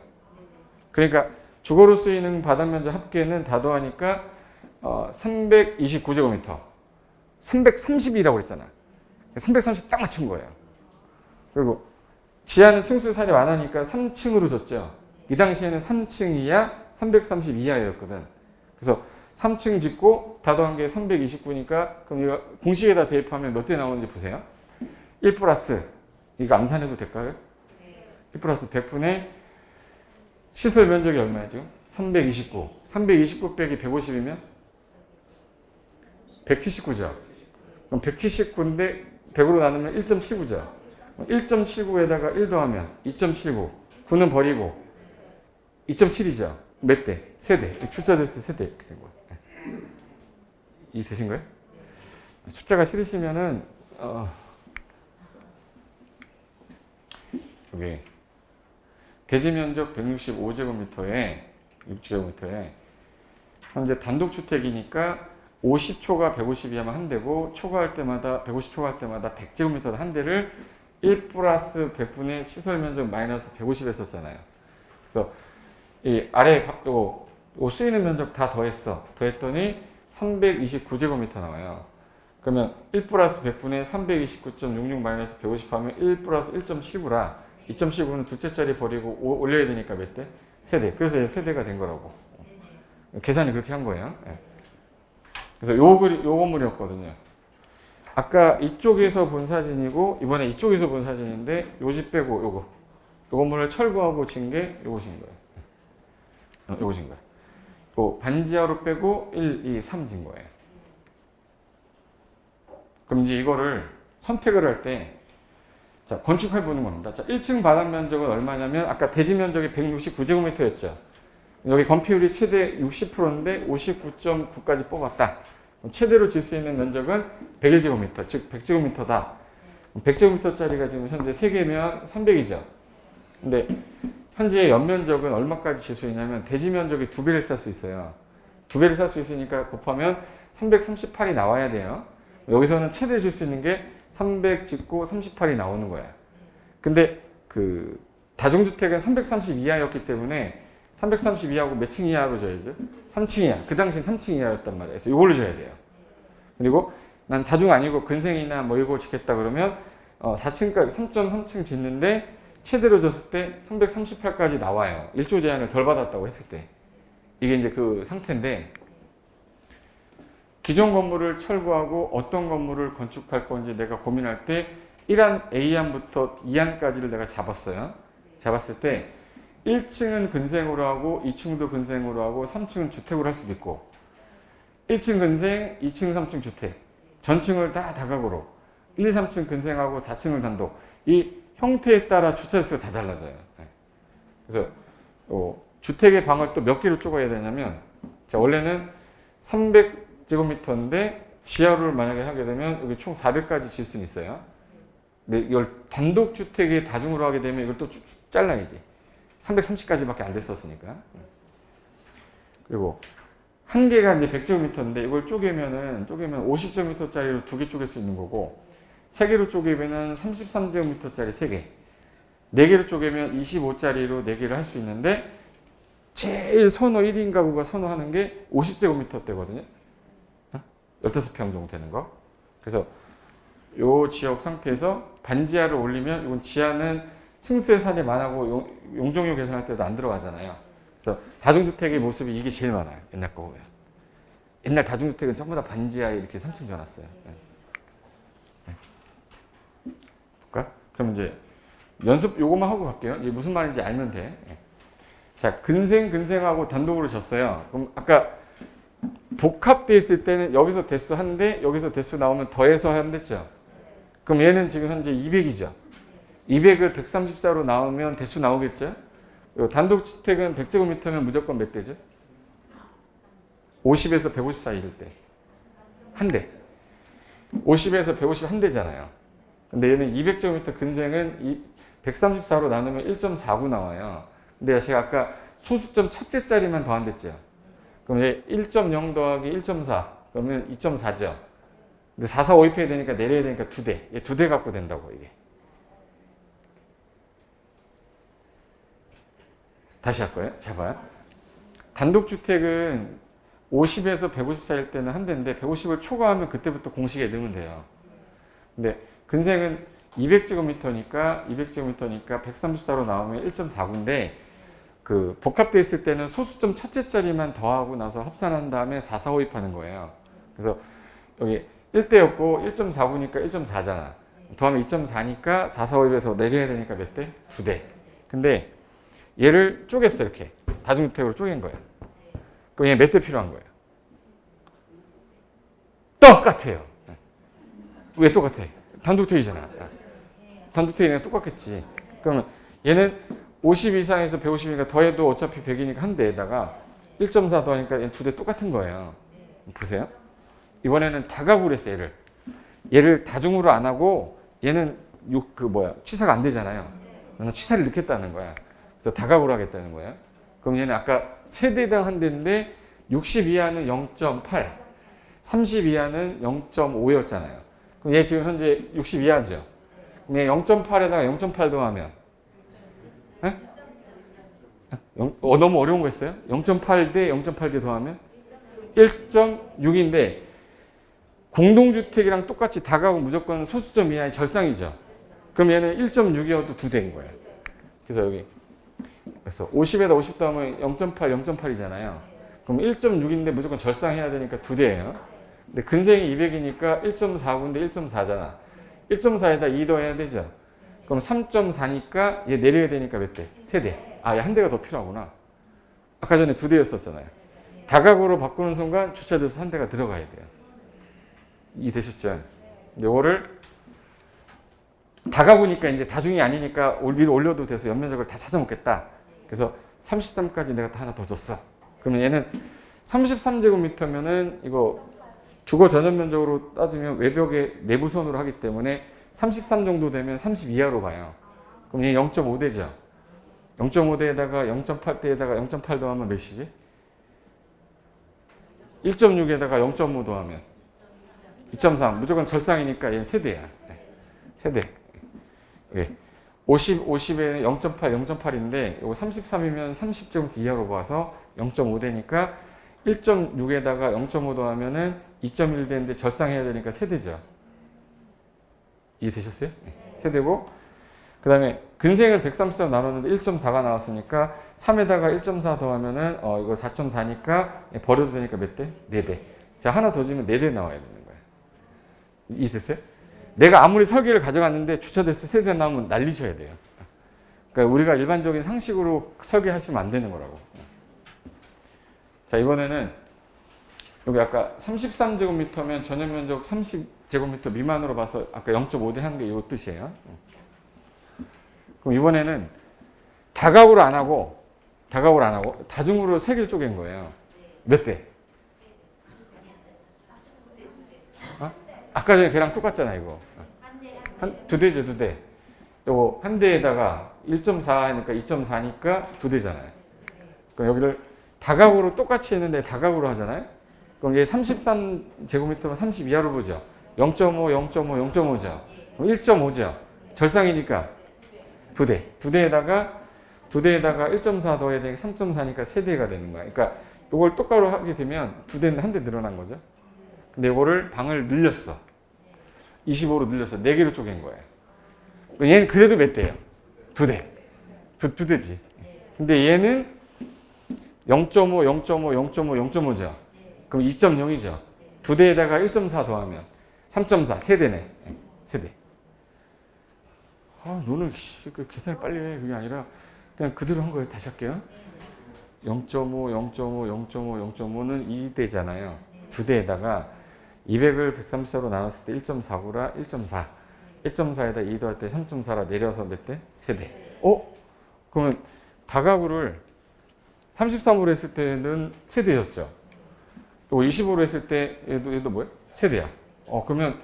그러니까 주거로 쓰이는 바닥 면적 합계는 다 더하니까 329제곱미터. 330이라고 그랬잖아. 330 딱 맞춘 거예요. 그리고 지하는 층수에 산입 안 하니까 3층으로 줬죠. 이 당시에는 3층 이하, 330 이하였거든. 그래서 3층 짓고 다 더한 게 329니까 그럼 이거 공식에다 대입하면 몇 대 나오는지 보세요. 1 플러스 이거 암산해도 될까요? 1 플러스 100분의 시설 면적이 얼마죠? 329. 329 빼기 150이면 179죠. 그럼 179인데 100으로 나누면 1.79죠. 1.79에다가 1 더하면 2.79. 9는 버리고 2.7이죠. 몇 대? 세대. 주차 대수 세대 이렇게 된 거예요. 이 되신 거예요? 숫자가 싫으시면은 여기 대지 면적 165제곱미터에 6제곱미터에 현재 단독주택이니까 50초가 150이하면 한 대고 초과할 때마다 150 초과할 때마다 100제곱미터 한 대를 1 플러스 100분의 시설 면적 마이너스 150 했었잖아요. 그래서 이 아래 요 쓰이는 면적 다 더했더니 329제곱미터 나와요. 그러면 1 플러스 100분의 329.66 마이너스 150 하면 1 플러스 1.79라 2.79는 두째 자리 버리고 올려야 되니까 몇 대? 세대. 그래서 얘 세대가 된 거라고. 계산이 그렇게 한 거예요. 그래서 요 건물이었거든요. 아까 이쪽에서 본 사진이고 이번에 이쪽에서 본 사진인데 요 집 빼고 요거. 요 건물을 철거하고 진 게 요것인 거예요. 요것인 거예요. 요 반지하로 빼고 1, 2, 3 진 거예요. 그럼 이제 이거를 선택을 할 때 자, 건축해 보는 겁니다. 자, 1층 바닥 면적은 얼마냐면 아까 대지 면적이 169제곱미터였죠. 여기 건폐율이 최대 60%인데 59.9까지 뽑았다. 최대로 질 수 있는 면적은 101제곱미터, 즉 100제곱미터다. 100제곱미터짜리가 지금 현재 3개면 300이죠. 근데 현재 연면적은 얼마까지 질 수 있냐면 대지 면적이 2배를 쌀 수 있어요. 2배를 쌀 수 있으니까 곱하면 338이 나와야 돼요. 여기서는 최대 줄 수 있는 게 300 짓고 38이 나오는 거야. 근데 그 다중주택은 330 이하였기 때문에 330 이하고 몇 층 이하로 줘야죠? 3층 이하. 그 당시엔 3층 이하였단 말이에요. 그래서 이걸로 줘야 돼요. 그리고 난 다중 아니고 근생이나 뭐 이거 짓겠다 그러면 4층까지 3.3층 짓는데 최대로 줬을 때 338까지 나와요. 1조 제한을 덜 받았다고 했을 때. 이게 이제 그 상태인데 기존 건물을 철거하고 어떤 건물을 건축할 건지 내가 고민할 때 1안 A안부터 2안까지를 내가 잡았어요. 잡았을 때 1층은 근생으로 하고 2층도 근생으로 하고 3층은 주택으로 할 수도 있고 1층 근생, 2층, 3층 주택 전층을 다 다각으로 1, 2, 3층 근생하고 4층을 단독 이 형태에 따라 주차수가 다 달라져요. 그래서 주택의 방을 또 몇 개로 쪼개야 되냐면 자, 원래는 300제곱미터인데 지하를 만약에 하게 되면 여기 총 400까지 질 수는 있어요. 근데 이걸 단독주택에 다중으로 하게 되면 이걸 또 잘라야지. 330까지밖에 안 됐었으니까. 그리고 한 개가 이제 100제곱미터인데 이걸 쪼개면 50제곱미터짜리로 2개 쪼갤 수 있는 거고 3개로 쪼개면 33제곱미터짜리 3개 4개로 쪼개면 25짜리로 4개를 할 수 있는데 제일 선호 1인 가구가 선호하는 게 50제곱미터대거든요. 15평 정도 되는 거. 그래서 요 지역 상태에서 반지하를 올리면 이건 지하는 층수의 산이 많고 용적률 계산할 때도 안 들어가잖아요. 그래서 다중주택의 모습이 이게 제일 많아요. 옛날 거 보면. 옛날 다중주택은 전부 다 반지하에 이렇게 3층 줘놨어요. 볼까? 그럼 이제 연습 요것만 하고 갈게요. 이게 무슨 말인지 알면 돼. 자, 근생하고 단독으로 졌어요. 그럼 아까 복합돼 있을 때는 여기서 대수 한 대, 여기서 대수 나오면 더해서 하면 됐죠. 그럼 얘는 지금 현재 200이죠. 200을 134로 나오면 대수 나오겠죠. 단독주택은 100제곱미터면 무조건 몇 대죠? 50에서 150 사이일 때. 한 대. 50에서 150 한 대잖아요. 근데 얘는 200제곱미터 근생은 134로 나누면 1.49 나와요. 근데 제가 아까 소수점 첫째 자리만 더한댔죠. 그럼 얘 1.0 더하기 1.4 그러면 2.4죠. 근데 4, 4, 5 입혀야 되니까 내려야 되니까 2대. 얘 2대 갖고 된다고 이게. 다시 할 거예요. 자 봐요. 단독주택은 50에서 150 사이일 때는 한 대인데 150을 초과하면 그때부터 공식에 넣으면 돼요. 근데 근생은 200제곱미터니까 134로 나오면 1.49인데 그 복합되어 있을 때는 소수점 첫째 자리만 더하고 나서 합산한 다음에 4, 4, 5 입하는 거예요. 그래서 여기 1대였고 1.49니까 1.4잖아. 더하면 2.4니까 4, 4, 5 입에서 내려야 되니까 몇 대? 2대. 근데 얘를 쪼갰어 이렇게. 다중주택으로 쪼갠 거예요. 그럼 얘 몇 대 필요한 거예요? 똑같아요. 왜 똑같아? 단독주택이잖아. 단독주택이랑 똑같겠지. 그러면 얘는 50 이상에서 150이니까 더해도 어차피 100이니까 한 대에다가 1.4 더하니까 얘는 2대 똑같은 거예요. 보세요. 이번에는 다각으로 했어요. 얘를 다중으로 안 하고 얘는 취사가 안 되잖아요. 나는 취사를 넣겠다는 거야. 그래서 다각으로 하겠다는 거예요. 그럼 얘는 아까 세대당 한 대인데 60 이하는 0.8, 30 이하는 0.5였잖아요. 그럼 얘 지금 현재 60 이하죠. 그럼 얘 0.8에다가 0.8 더하면 너무 어려운 거 했어요? 0.8 대 0.8 대 더하면 1.6인데 공동주택이랑 똑같이 다가구 무조건 소수점 이하의 절상이죠. 그럼 얘는 1.6이어도 2대인 거예요. 그래서 여기 그래서 50에다 50 더하면 0.8, 0.8이잖아요. 그럼 1.6인데 무조건 절상해야 되니까 2대예요. 근데 근생이 200이니까 1.49인데 1.4잖아. 1.4에다 2 더해야 되죠. 그럼 3.4니까 얘 내려야 되니까 몇 대? 3대. 아, 얘 한 대가 더 필요하구나. 아까 전에 2대였었잖아요. 다각으로 바꾸는 순간 주차돼서 한 대가 들어가야 돼요. 이해되셨죠? 근데 이거를 다가구니까 이제 다중이 아니니까 위로 올려도 돼서 옆면적을 다 찾아먹겠다. 그래서 33까지 내가 다 하나 더 줬어. 그러면 얘는 33제곱미터면은 이거 주거 전용 면적으로 따지면 외벽의 내부선으로 하기 때문에 33 정도 되면 30 이하로 봐요. 그럼 얘 0.5대죠. 0.5대에다가 0.8대에다가 0.8 더하면 몇이지? 1.6에다가 0.5 더하면 2.3. 무조건 절상이니까 얘는 세대야. 세대. 예. 50에 0.8, 0.8인데 이거 33이면 30제곱미터 이하로 봐서 0.5대니까 1.6에다가 0.5 더하면은 2.1 되는데 절상해야 되니까 세대죠. 이해되셨어요? 세대고 그 다음에 근생을 134로 나눴는데 1.4가 나왔으니까 3에다가 1.4 더하면은 이거 4.4니까 버려도 되니까 몇 대? 4대. 자, 하나 더 주면 4대 나와야 되는 거예요. 이해됐어요? 내가 아무리 설계를 가져갔는데 주차돼서 세대 나오면 날리셔야 돼요. 그러니까 우리가 일반적인 상식으로 설계하시면 안 되는 거라고. 자, 이번에는 여기 아까 33제곱미터면 전용 면적 30제곱미터 미만으로 봐서 아까 0.5대 한 게 이 뜻이에요. 그럼 이번에는 다각으로 안 하고 다중으로 3개를 쪼갠 거예요. 몇 대? 아까 전에 걔랑 똑같잖아, 이거. 두 대죠, 2대. 요거 한 대에다가 1.4 하니까 2.4니까 2대잖아요. 그럼 여기를 다각으로 똑같이 했는데 다각으로 하잖아요. 그럼 얘 33제곱미터면 30 이하로 보죠. 0.5, 0.5, 0.5죠. 1.5죠. 절상이니까 2대. 2대에다가 1.4 더해야 되니까 3.4니까 3대가 되는 거야. 그러니까 이걸 똑바로 하게 되면 2대는 한 대 늘어난 거죠. 근데 이거를 방을 늘렸어. 25로 늘렸어. 4개로 쪼갠 거예요. 얘는 그래도 몇 대예요? 2대. 2대지. 근데 얘는 0.5, 0.5, 0.5, 0.5죠. 그럼 2.0이죠. 2대에다가 1.4 더하면 3.4, 세대네. 세대. 너는 계산을 빨리 해. 그게 아니라 그냥 그대로 한 거예요. 다시 할게요. 0.5, 0.5, 0.5, 0.5는 2대잖아요. 2대에다가 200을 134로 나눴을 때 1.49라 1.4. 1.4에다 2 더할 때 3.4라 내려서 몇 대? 세대. 그러면 다가구를 33으로 했을 때는 세대였죠. 또 25로 했을 때 얘도 뭐예요? 세대야. 그러면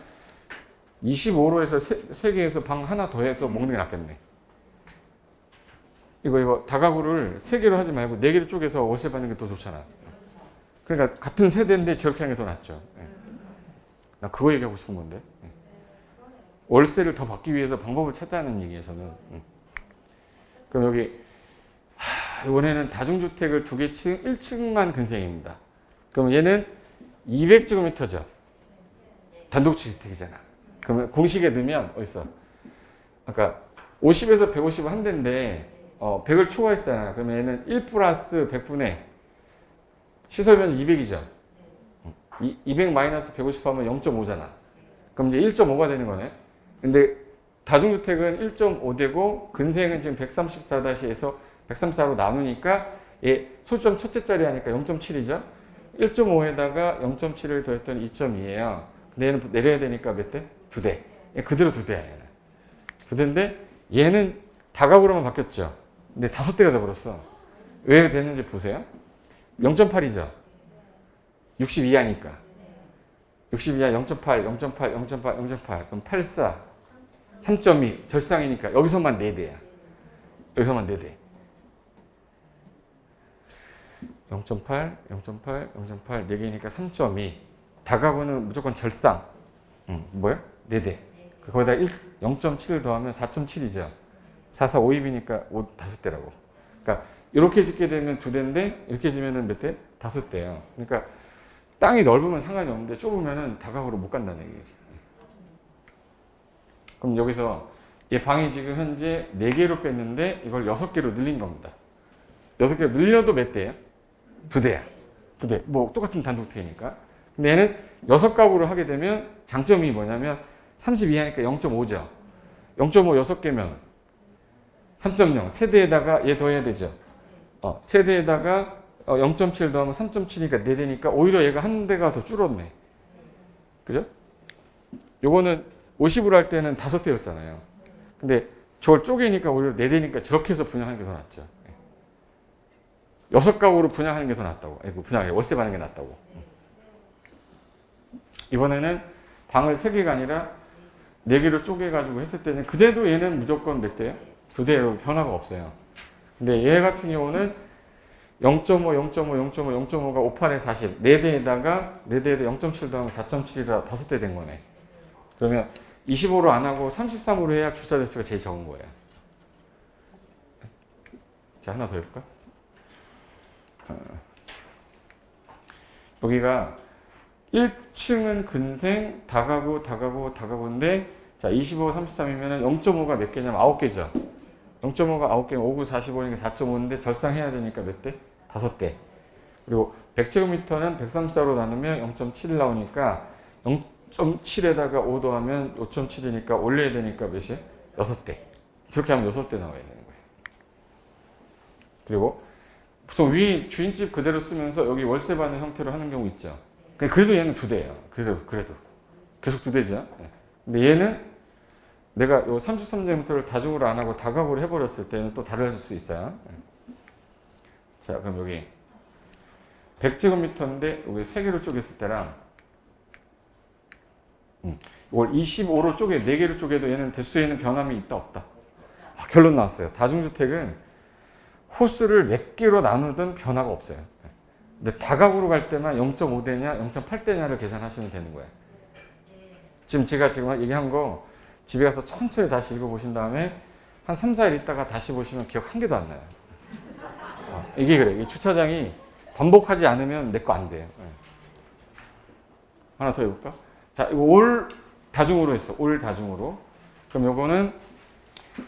25로 해서 3개에서 방 하나 더 해서 먹는 게 낫겠네. 이거 다가구를 3개로 하지 말고 4개로 쪼개서 월세 받는 게 더 좋잖아. 그러니까 같은 세대인데 저렇게 하는 게 더 낫죠. 나 그거 얘기하고 싶은 건데. 월세를 더 받기 위해서 방법을 찾자는 얘기예요, 저는. 그럼 여기 이번에는 다중주택을 2개 1층만 근생입니다. 그럼 얘는 200제곱미터죠. 단독주택이잖아. 그러면 공식에 넣으면 어딨어? 아까 50에서 150은 한 대인데 100을 초과했잖아. 그러면 얘는 1 플러스 100분의 시설면적 200이죠. 200 마이너스 150 하면 0.5잖아. 그럼 이제 1.5가 되는 거네. 근데 다중주택은 1.5되고 근생은 지금 134-에서 134로 나누니까 얘 소수점 첫째 자리 하니까 0.7이죠. 1.5에다가 0.7을 더했더니 2.2예요. 근데 얘는 내려야 되니까 몇 대? 2대. 얘 그대로 2대야. 얘는. 2대인데 얘는 다각으로만 바뀌었죠. 근데 5대가 돼버렸어. 왜 됐는지 보세요. 0.8이죠. 60 이하니까. 60 이하 0.8, 0.8, 0.8, 0.8. 그럼 84, 3.2. 절상이니까 여기서만 4대야. 여기서만 4대. 0.8, 0.8, 0.8, 4개니까 3.2. 다가구는 무조건 절상. 뭐야? 4대. 거기다 0.7을 더하면 4.7이죠. 4, 4, 5입이니까 5대라고. 그러니까 이렇게 짓게 되면 2대인데 이렇게 지면은 몇 대? 5대예요. 그러니까 땅이 넓으면 상관이 없는데 좁으면은 다가구로 못 간다는 얘기지. 그럼 여기서 얘 방이 지금 현재 4개로 뺐는데 이걸 6개로 늘린 겁니다. 6개로 늘려도 몇 대예요? 2대야. 2대. 뭐 똑같은 단독택이니까. 근데 얘는 6가구로 하게 되면 장점이 뭐냐면 30 이하니까 0.5죠. 0.5 6개면 3.0. 세대에다가 얘 더해야 되죠. 세대에다가 0.7 더하면 3.7이니까 4대니까 오히려 얘가 한 대가 더 줄었네. 그죠? 요거는 50으로 할 때는 5대였잖아요. 근데 저걸 쪼개니까 오히려 4대니까 저렇게 해서 분양하는 게 더 낫죠. 6가구로 분양하는 게 더 낫다고. 분양이 월세 받는 게 낫다고. 이번에는 방을 3개가 아니라 4개로 쪼개가지고 했을 때는 그래도 얘는 무조건 몇 대예요? 2대로 변화가 없어요. 근데 얘 같은 경우는 0.5, 0.5, 0.5, 0.5가 5, 8에 40. 4대에다가 4대에다 0.7 더하면 4.7이라 5대 된 거네. 그러면 25로 안 하고 33으로 해야 주차 대수가 제일 적은 거예요. 자, 하나 더 해볼까? 여기가 1층은 근생, 다가구, 다가구, 다가구인데 자, 25, 33이면 0.5가 몇 개냐면 9개죠. 0.5가 9개면 5, 9, 45니까 4.5인데 절상해야 되니까 몇 대? 5대. 그리고 100제곱미터는 134로 나누면 0.7 나오니까 0.7에다가 5 더하면 5.7이니까 올려야 되니까 몇이에요? 6대. 저렇게 하면 6대 나와야 되는 거예요. 그리고 보통 위 주인집 그대로 쓰면서 여기 월세 받는 형태로 하는 경우 있죠. 그래도 얘는 2대예요. 그래도. 계속 2대죠. 근데 얘는 내가 요 33제곱미터를 다중으로 안 하고 다가구로 해버렸을 때는 또 달라질 수 있어요. 자, 그럼 여기 100제곱미터인데 여기 3개로 쪼갰을 때랑 이걸 25로 쪼개 4개로 쪼개도 얘는 대수에는 변함이 있다 없다. 결론 나왔어요. 다중주택은 호수를 몇 개로 나누든 변화가 없어요. 근데 다가구로 갈 때만 0.5대냐 0.8대냐를 계산하시면 되는 거예요. 지금 제가 얘기한 거 집에 가서 천천히 다시 읽어보신 다음에 한 3, 4일 있다가 다시 보시면 기억 한 개도 안 나요. 이게 그래. 이 주차장이 반복하지 않으면 내 거 안 돼요. 하나 더 해볼까? 자, 이거 올 다중으로 했어. 올 다중으로. 그럼 요거는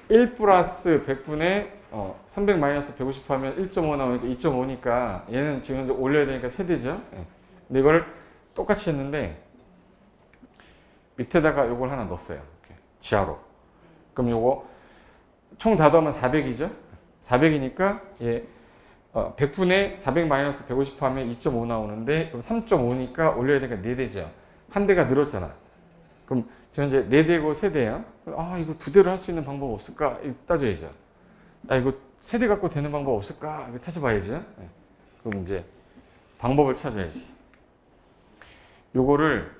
1 플러스 100분의 300 마이너스 150 하면 1.5 나오니까 2.5니까 얘는 지금 올려야 되니까 세대죠. 근데 이걸 똑같이 했는데 밑에다가 요걸 하나 넣었어요. 이렇게 지하로. 그럼 요거 총 다 더하면 400이죠. 400이니까 얘 100분의 400 마이너스 150 하면 2.5 나오는데 3.5니까 올려야 되니까 4대죠. 한 대가 늘었잖아. 그럼 지금 현재 4대고 3대예요. 이거 2대로 할 수 있는 방법 없을까? 따져야죠. 이거 3대 갖고 되는 방법 없을까? 이거 찾아봐야죠. 그럼 이제 방법을 찾아야지. 요거를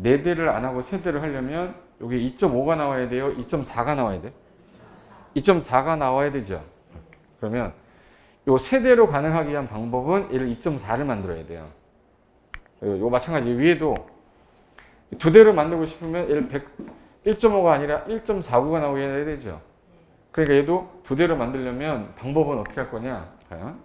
4대를 안 하고 3대를 하려면 여기 2.5가 나와야 돼요? 2.4가 나와야 돼? 2.4가 나와야 되죠. 그러면 요 세대로 가능하기 위한 방법은 얘를 2.4를 만들어야 돼요. 요 마찬가지 위에도 2대로 만들고 싶으면 얘를 1.5가 아니라 1.49가 나오게 해야 되죠. 그러니까 얘도 2대로 만들려면 방법은 어떻게 할 거냐? 과연?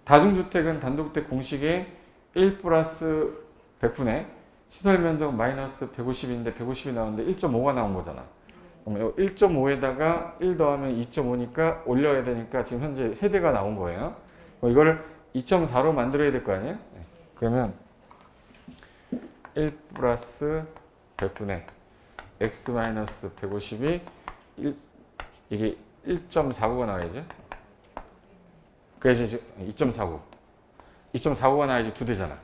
다중주택은 단독주택 공식에 1 플러스 100분의 시설면적 마이너스 150인데 150이 나오는데 1.5가 나온 거잖아. 그럼 1.5에다가 1 더하면 2.5니까 올려야 되니까 지금 현재 세대가 나온 거예요. 이거를 2.4로 만들어야 될 거 아니에요? 그러면 1 플러스 100분의 x 마이너스 150이 이게 1.49가 나와야죠. 그래서 2.49. 2.49가 나와야지 2대잖아.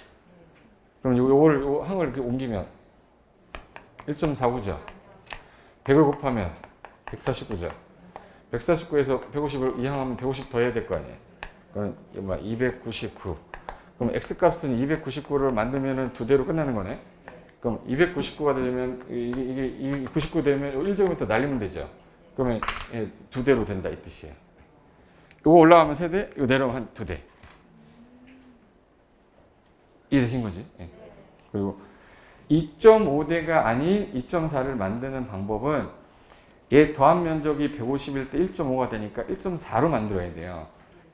그럼 요걸 한걸 이렇게 옮기면 1.49죠. 100을 곱하면 149죠. 149에서 150을 이항하면 150 더 해야 될 거 아니에요. 그럼 299. 그럼 x 값은 299를 만들면은 2대로 끝나는 거네. 그럼 299가 되면 이게 99 되면 1제곱미터 날리면 되죠. 그러면 2대로 된다 이 뜻이에요. 이거 올라가면 3대, 이거 내려가면 한 2대. 이해되신 거지? 예. 그리고 2.5대가 아닌 2.4를 만드는 방법은 얘 더한 면적이 150일 때 1.5가 되니까 1.4로 만들어야 돼요.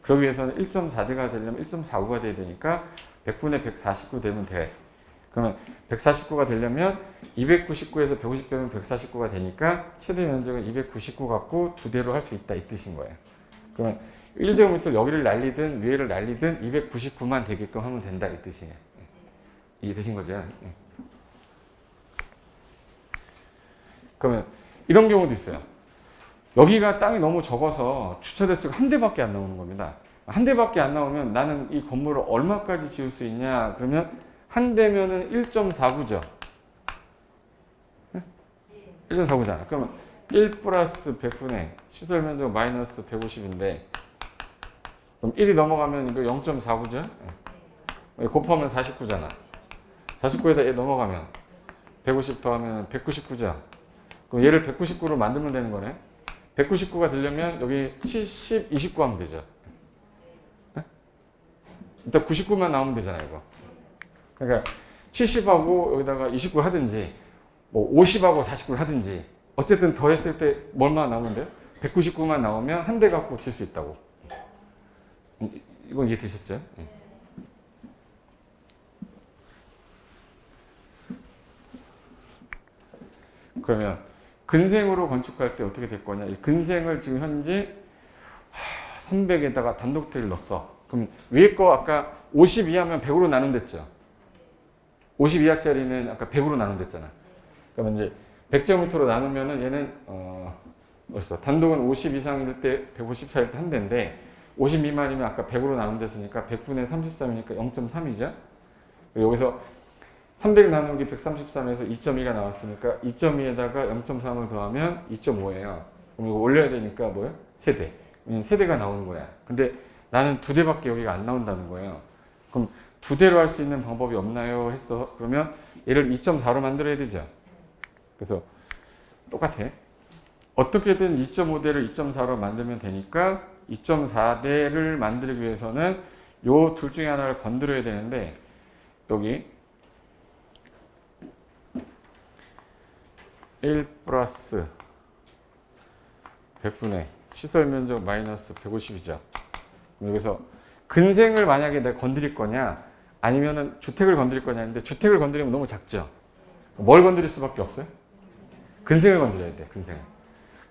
그러기 위해서는 1.4대가 되려면 1.49가 돼야 되니까 100분의 149 되면 돼. 그러면 149가 되려면 299에서 150 빼면 149가 되니까 최대 면적은 299 갖고 두 대로 할 수 있다 이 뜻인 거예요. 그러면 1제곱미터 여기를 날리든 위에를 날리든 299만 되게끔 하면 된다 이 뜻이에요. 이해되신 거죠? 그러면 이런 경우도 있어요. 여기가 땅이 너무 적어서 주차 대수가 한 대밖에 안 나오는 겁니다. 한 대밖에 안 나오면 나는 이 건물을 얼마까지 지을 수 있냐? 그러면 한 대면은 1.49죠. 1.49잖아. 그러면 1 플러스 100분의 시설 면적 마이너스 150인데 그럼 1이 넘어가면 이거 0.49죠. 곱하면 49잖아. 49에다 얘 넘어가면 150 더하면 199죠. 그럼 얘를 199로 만들면 되는 거네. 199가 되려면 여기 70, 29 하면 되죠. 일단 99만 나오면 되잖아 이거. 그러니까 70하고 여기다가 29를 하든지 뭐 50하고 49를 하든지 어쨌든 더했을 때 뭘만 나오면 돼요? 199만 나오면 한 대 갖고 칠 수 있다고. 이건 이해되셨죠? 그러면 근생으로 건축할 때 어떻게 될 거냐? 이 근생을 지금 현재 300에다가 단독대를 넣었어. 그럼 위에 거 아까 50 이하면 100으로 나눈댔죠? 50 이하짜리는 아까 100으로 나눈댔잖아. 그러면 이제 100제곱미터로 나누면은 얘는 벌써 단독은 50 이상일 때 154일 때 한 대인데 50 미만이면 아까 100으로 나눈댔으니까 100분의 33이니까 0.3이죠. 여기서 300 나누기 133에서 2.2가 나왔으니까 2.2에다가 0.3을 더하면 2.5예요. 그럼 이거 올려야 되니까 뭐예요? 세대. 세대가 나오는 거야. 근데 나는 두 대밖에 여기가 안 나온다는 거예요. 그럼 두 대로 할 수 있는 방법이 없나요? 했어. 그러면 얘를 2.4로 만들어야 되죠. 그래서 똑같아. 어떻게든 2.5대를 2.4로 만들면 되니까 2.4대를 만들기 위해서는 요 둘 중에 하나를 건드려야 되는데 여기 1 플러스 100분의 시설 면적 마이너스 150이죠. 여기서 근생을 만약에 내가 건드릴 거냐 아니면은 주택을 건드릴 거냐 했는데 주택을 건드리면 너무 작죠. 뭘 건드릴 수밖에 없어요? 근생을 건드려야 돼. 근생을.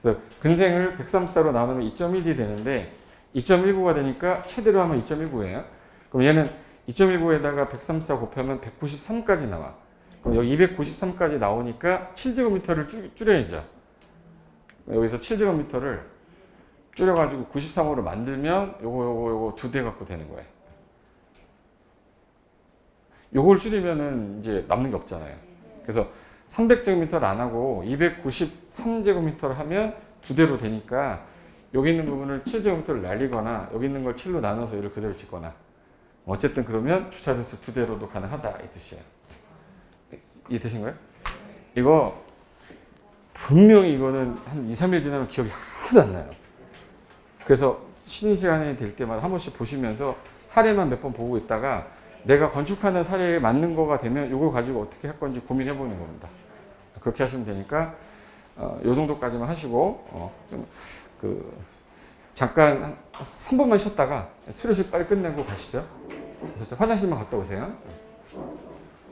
그래서 근생을 134로 나누면 2.1이 되는데 2.19가 되니까 최대로 하면 2.19예요. 그럼 얘는 2.19에다가 134 곱하면 193까지 나와. 그럼 여기 293까지 나오니까 7제곱미터를 줄여야죠. 여기서 7제곱미터를 줄여가지고 93호로 만들면 요거 두 대 갖고 되는 거예요. 요걸 줄이면은 이제 남는 게 없잖아요. 그래서 300제곱미터를 안 하고 293제곱미터를 하면 두 대로 되니까 여기 있는 부분을 7제곱미터를 날리거나 여기 있는 걸 7로 나눠서 얘를 그대로 짓거나 어쨌든 그러면 주차 대수 두 대로도 가능하다 이 뜻이에요. 이해되신 거예요? 이거 분명히 이거는 한 2, 3일 지나면 기억이 하나도 안 나요. 그래서 쉬는 시간이 될 때마다 한 번씩 보시면서 사례만 몇 번 보고 있다가 내가 건축하는 사례에 맞는 거가 되면 이걸 가지고 어떻게 할 건지 고민해 보는 겁니다. 그렇게 하시면 되니까 요 정도까지만 하시고 잠깐 한 3분만 쉬었다가 수료식 빨리 끝내고 가시죠. 그래서 화장실만 갔다 오세요.